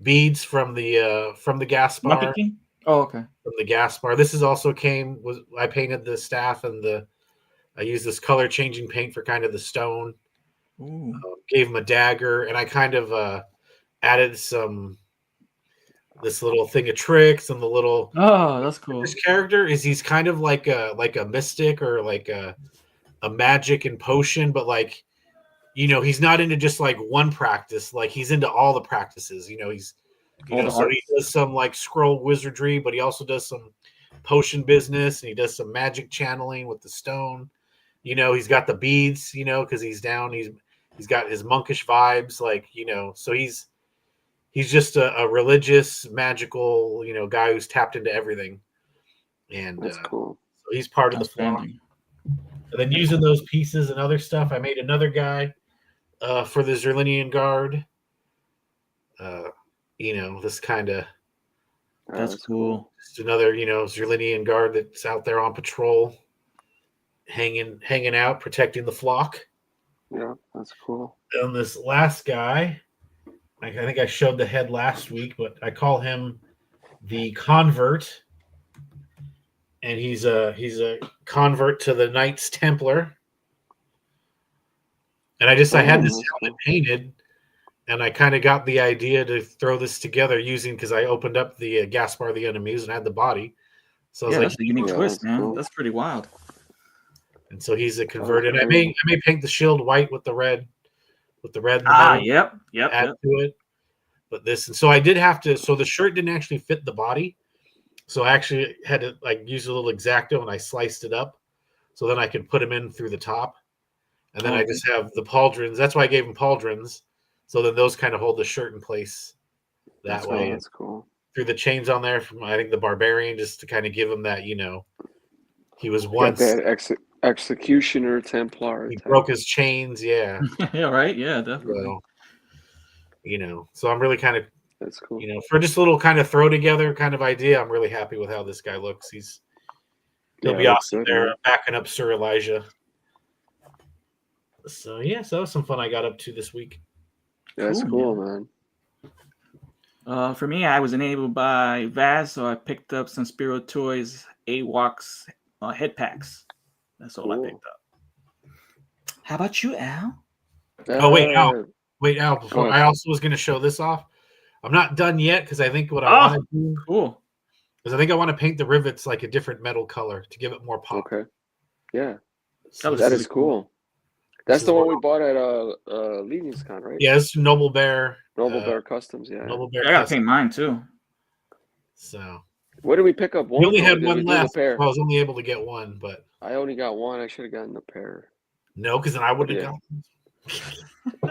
Beads from the Gaspar. Monkey King? Oh, okay. From the Gaspar. This is also I painted the staff and I used this color changing paint for kind of the stone. Gave him a dagger, and I kind of added this little thing of tricks and the little. Oh, that's cool. This character he's kind of like a mystic or like a magic and potion, but he's not into just like one practice. Like he's into all the practices. He's so he does some like scroll wizardry, but he also does some potion business, and he does some magic channeling with the stone. He's got the beads, because he's down. He's got his monkish vibes, so he's just a religious, magical, guy who's tapped into everything. And that's cool. So he's part of the flock. And then using those pieces and other stuff, I made another guy for the Zerlinian Guard. This kind of. That's cool. Just another, Zerlinian Guard that's out there on patrol, hanging out, protecting the flock. Yeah, that's cool. And this last guy, I think I showed the head last week, but I call him the Convert. And he's a convert to the Knights Templar. And I had this helmet painted, and I kind of got the idea to throw this together because I opened up the Gaspar the Unamuse and had the body. So I was that's a unique twist, man. Cool. That's pretty wild. And so he's a converted. I may paint the shield white with the red, in the middle. Add to it. But so I did have to. So the shirt didn't actually fit the body. So I actually had to use a little X-Acto, and I sliced it up so then I could put him in through the top. And then I just have the pauldrons. That's why I gave him pauldrons. So then those kind of hold the shirt in place that way. Cool. That's cool. Through the chains on there from, I think, the Barbarian, just to kind of give him that, he was once. That executioner Templar. He broke his chains, yeah. Yeah, right? Yeah, definitely. So I'm really kind of. That's cool. For just a little kind of throw together kind of idea, I'm really happy with how this guy looks. He'll be awesome there, backing up Sir Elijah. So so that was some fun I got up to this week. That's cool, man. For me, I was enabled by Vaz, so I picked up some Spiro Toys AWOX head packs. That's all I picked up. How about you, Al? Oh wait, Al. Uh, Wait, Al. go Before ahead. I also was going to show this off. I'm not done yet because I think what I Oh, want to do cool. is I think I want to paint the rivets like a different metal color to give it more pop. Okay. Yeah, So looks that really is cool. this That's is the one what we bought at Legion's Con, right? yeah, it's Noble Bear. Noble Bear Customs. Yeah. Noble Bear I gotta Custom. paint mine too. So Where did we pick up we one, only or had did we one do the left. pair? So I was only able to get one, but I only got one. I should have gotten the pair. no, because then I would have Yeah. gotten.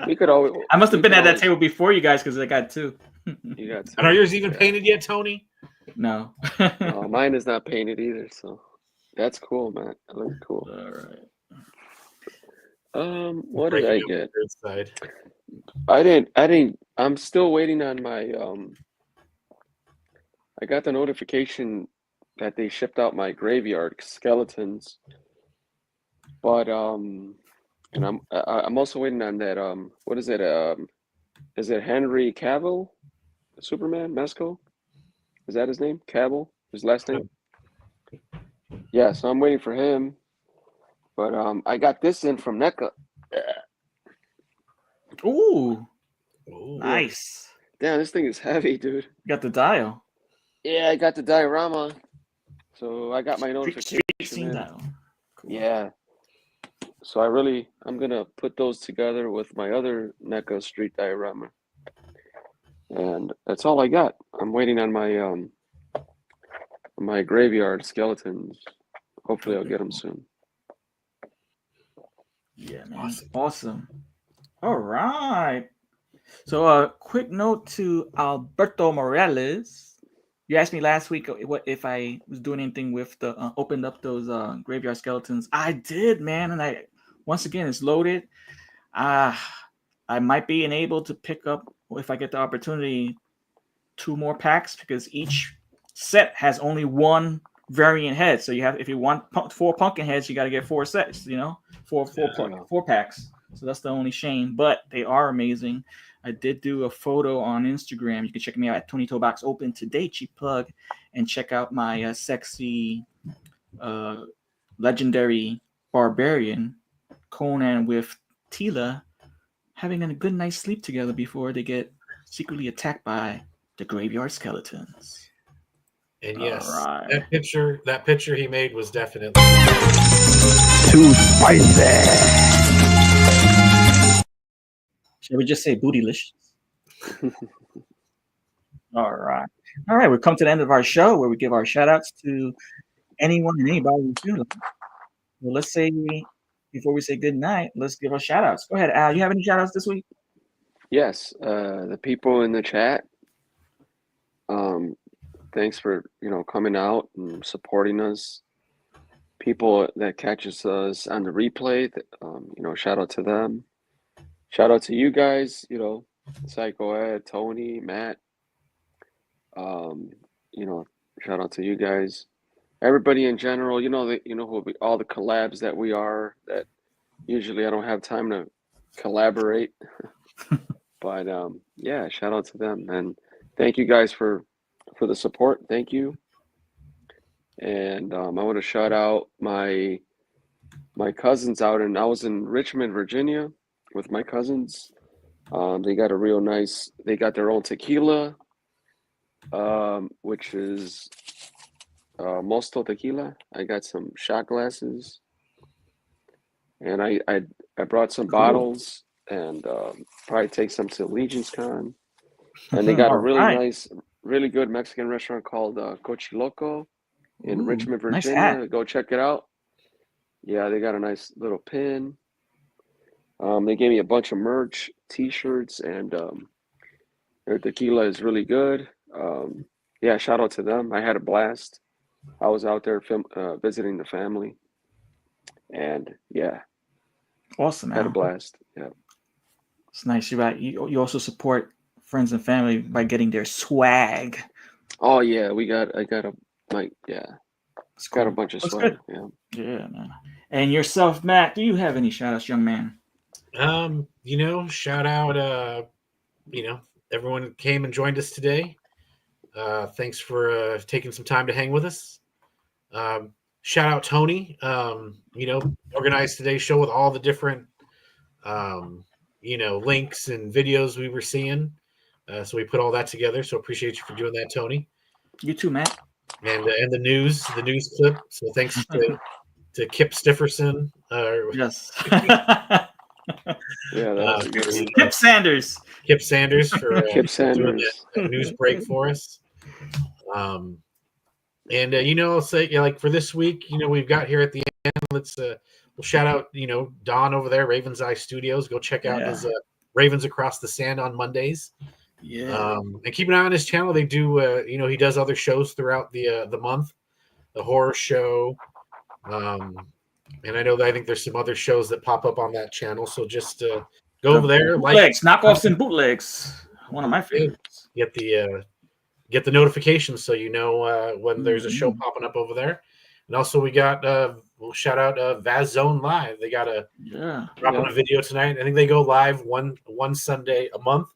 We could always. I must have we been could at that always- table before you guys because I got two. You got And are two. yours even Yeah. painted yet, Tony? No. No, mine is not painted either. So that's cool, man. That looks cool. All right. What did I get? Side. I didn't. I'm still waiting on my. I got the notification that they shipped out my graveyard skeletons, but and I'm also waiting on that. What is it? Is it Henry Cavill, Superman, Mesco? Is that his name? Cavill, his last name? Yeah, so I'm waiting for him. But I got this in from NECA. Ooh, Ooh. nice. Damn, this thing is heavy, dude. You got the dial. Yeah, I got the diorama. So I got my notification. Street in. dial. Cool. Yeah. So I'm gonna put those together with my other NECA street diorama. And that's all I got. I'm waiting on my graveyard skeletons. Hopefully I'll get them soon. Yeah, man. Awesome. All right. So a quick note to Alberto Morales. You asked me last week what if I was doing anything with the opened up those graveyard skeletons. I did, man, and I once again it's loaded. I might be enabled to pick up if I get the opportunity 2 more packs because each set has only one variant head. So you have if you want 4 pumpkin heads, you got to get 4 sets. You know, 4 packs. So that's the only shame, but they are amazing. I did do a photo on Instagram. You can check me out at Tony Toebox Open today, cheap plug, and check out my sexy legendary barbarian Conan with Tila having a good night's sleep together before they get secretly attacked by the graveyard skeletons. And yes, right. that picture he made was definitely Too spicy. Shall we just say bootylicious? All right. All right. We've come to the end of our show where we give our shout outs to anyone and anybody we feel like. Well, let's say before we say good night, let's give our shout outs. Go ahead, Al. You have any shout outs this week? Yes, the people in the chat. Thanks for coming out and supporting us. People that catches us on the replay, shout out to them. Shout out to you guys, Psycho Ed, Tony, Matt. Shout out to you guys. Everybody in general, all the collabs that we are, that usually I don't have time to collaborate. But yeah, shout out to them. And thank you guys for the support. Thank you. And I want to shout out my cousins out I was in Richmond, Virginia with my cousins. They got they got their own tequila, which is Mosto tequila. I got some shot glasses, and I brought some bottles, and probably take some to Legion's Con. And they got a really nice, really good Mexican restaurant called Cochiloco in Richmond, Virginia. Nice. Go check it out. Yeah, they got a nice little pin. They gave me a bunch of merch, T-shirts, and their tequila is really good. Yeah, shout out to them. I had a blast. I was out there visiting the family, and yeah, Awesome. had a blast. Yeah, it's nice. You're right. You also support friends and family by getting their swag. Oh yeah, I got a bunch of That's swag. Good. Yeah, man. And yourself, Matt, do you have any shout outs, young man? Shout out everyone who came and joined us today. Thanks for taking some time to hang with us. shout out Tony. Organized today's show with all the different, links and videos we were seeing. So we put all that together. So appreciate you for doing that, Tony. You too, Matt. And the news clip. So thanks to Kip Stifferson. Yes. Yeah, that's a good one. Kip Sanders. Kip Sanders for Kip doing Sanders. that news break for us. I'll say like for this week, we've got here at the end. Let's we'll shout out Don over there, Ravens Eye Studios. Go check out his Ravens Across the Sand on Mondays. Yeah. And keep an eye on his channel. They do he does other shows throughout the month, the horror show. And I think there's some other shows that pop up on that channel. So just go over there, bootlegs, knockoffs and bootlegs. One of my favorites. Get the notifications so when there's a show popping up over there. And also we got we'll shout out Vaz Zone Live. They got dropping a video tonight. I think they go live one Sunday a month,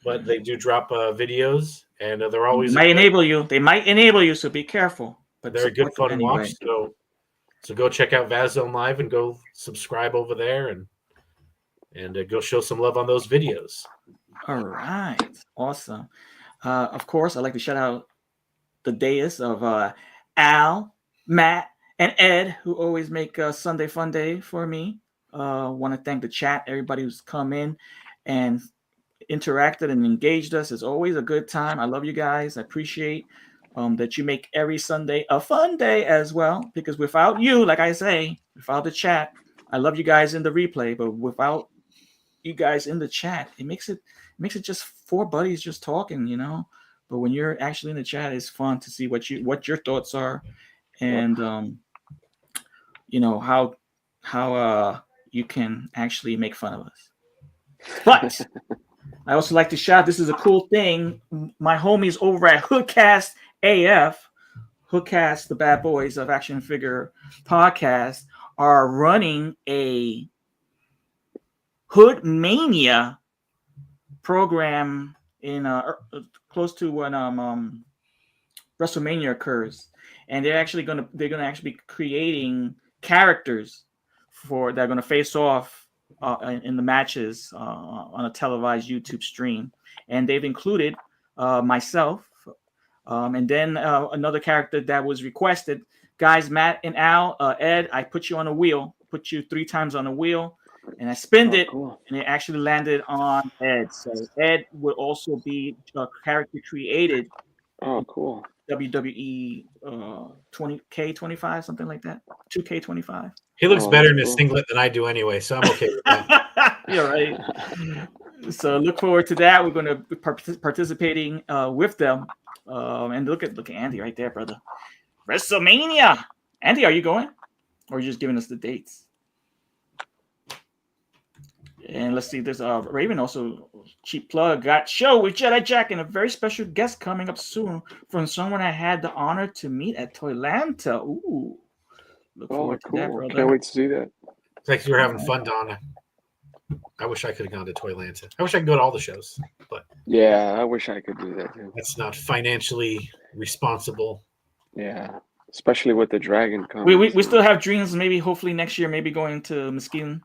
but they do drop videos, and they're always They might enable you, so be careful. But they're a good fun watch. So go check out Vaz Zone Live and go subscribe over there and go show some love on those videos. All right, awesome. Of course, I'd like to shout out the dais of Al, Matt, and Ed, who always make Sunday Fun Day for me. Want to thank the chat, everybody who's come in and interacted and engaged us. It's always a good time. I love you guys. I appreciate that you make every Sunday a fun day as well, because without you, like I say, without the chat, I love you guys in the replay, but without you guys in the chat, it makes it just four buddies just talking, but when you're actually in the chat, it's fun to see what your thoughts are, and how you can actually make fun of us. But I also like to shout, this is a cool thing, my homies over at Hoodcast AF, Hoodcast, the bad boys of Action Figure Podcast, are running a Hood Mania program in close to when WrestleMania occurs, and they're gonna be creating characters that are gonna face off in the matches on a televised YouTube stream, and they've included myself. And then another character that was requested. Guys, Matt and Al, Ed, I put you on a wheel. Put you 3 times on a wheel. And I spinned it, cool. And it actually landed on Ed. So Ed will also be a character created. Oh, cool. WWE 20K25, something like that. 2K25. He looks better in his singlet than I do anyway, so I'm okay with that. You're right. So look forward to that. We're going to be participating with them. And look at Andy right there, brother. WrestleMania. Andy, are you going? Or are you just giving us the dates? And let's see, there's Raven also, cheap plug, got show with Jedi Jack and a very special guest coming up soon from someone I had the honor to meet at Toylanta. Ooh. Look forward to that, brother. Can't wait to see that. Thanks for having fun, Donna. I wish I could have gone to Toylanta. I wish I could go to all the shows, but yeah, I wish I could do that too. That's not financially responsible. Yeah, especially with the Dragon Con. We still have dreams. Maybe hopefully next year, maybe going to Muskegon.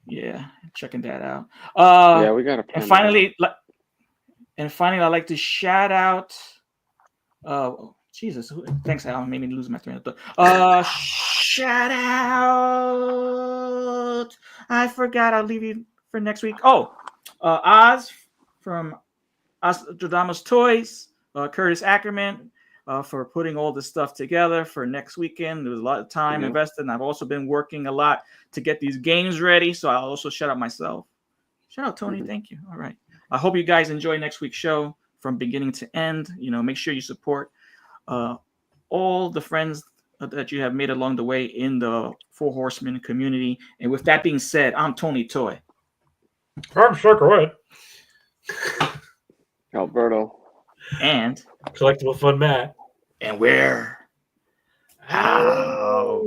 Yeah, checking that out. Yeah, we got to. And finally, I'd like to shout out. Jesus, thanks, Al. Made me lose my train of thought. Shout out. I forgot. I'll leave you for next week. Oz from Ostradamus Toys, Curtis Ackerman, for putting all this stuff together for next weekend. There was a lot of time invested, and I've also been working a lot to get these games ready. So I'll also shout out myself. Shout out Tony. Thank you. All right. I hope you guys enjoy next week's show from beginning to end. Make sure you support all the friends that you have made along the way in the Four Horsemen community. And with that being said, I'm Tony Toy. I'm Sugar Alberto. And Collectible Fun Matt. And we're out.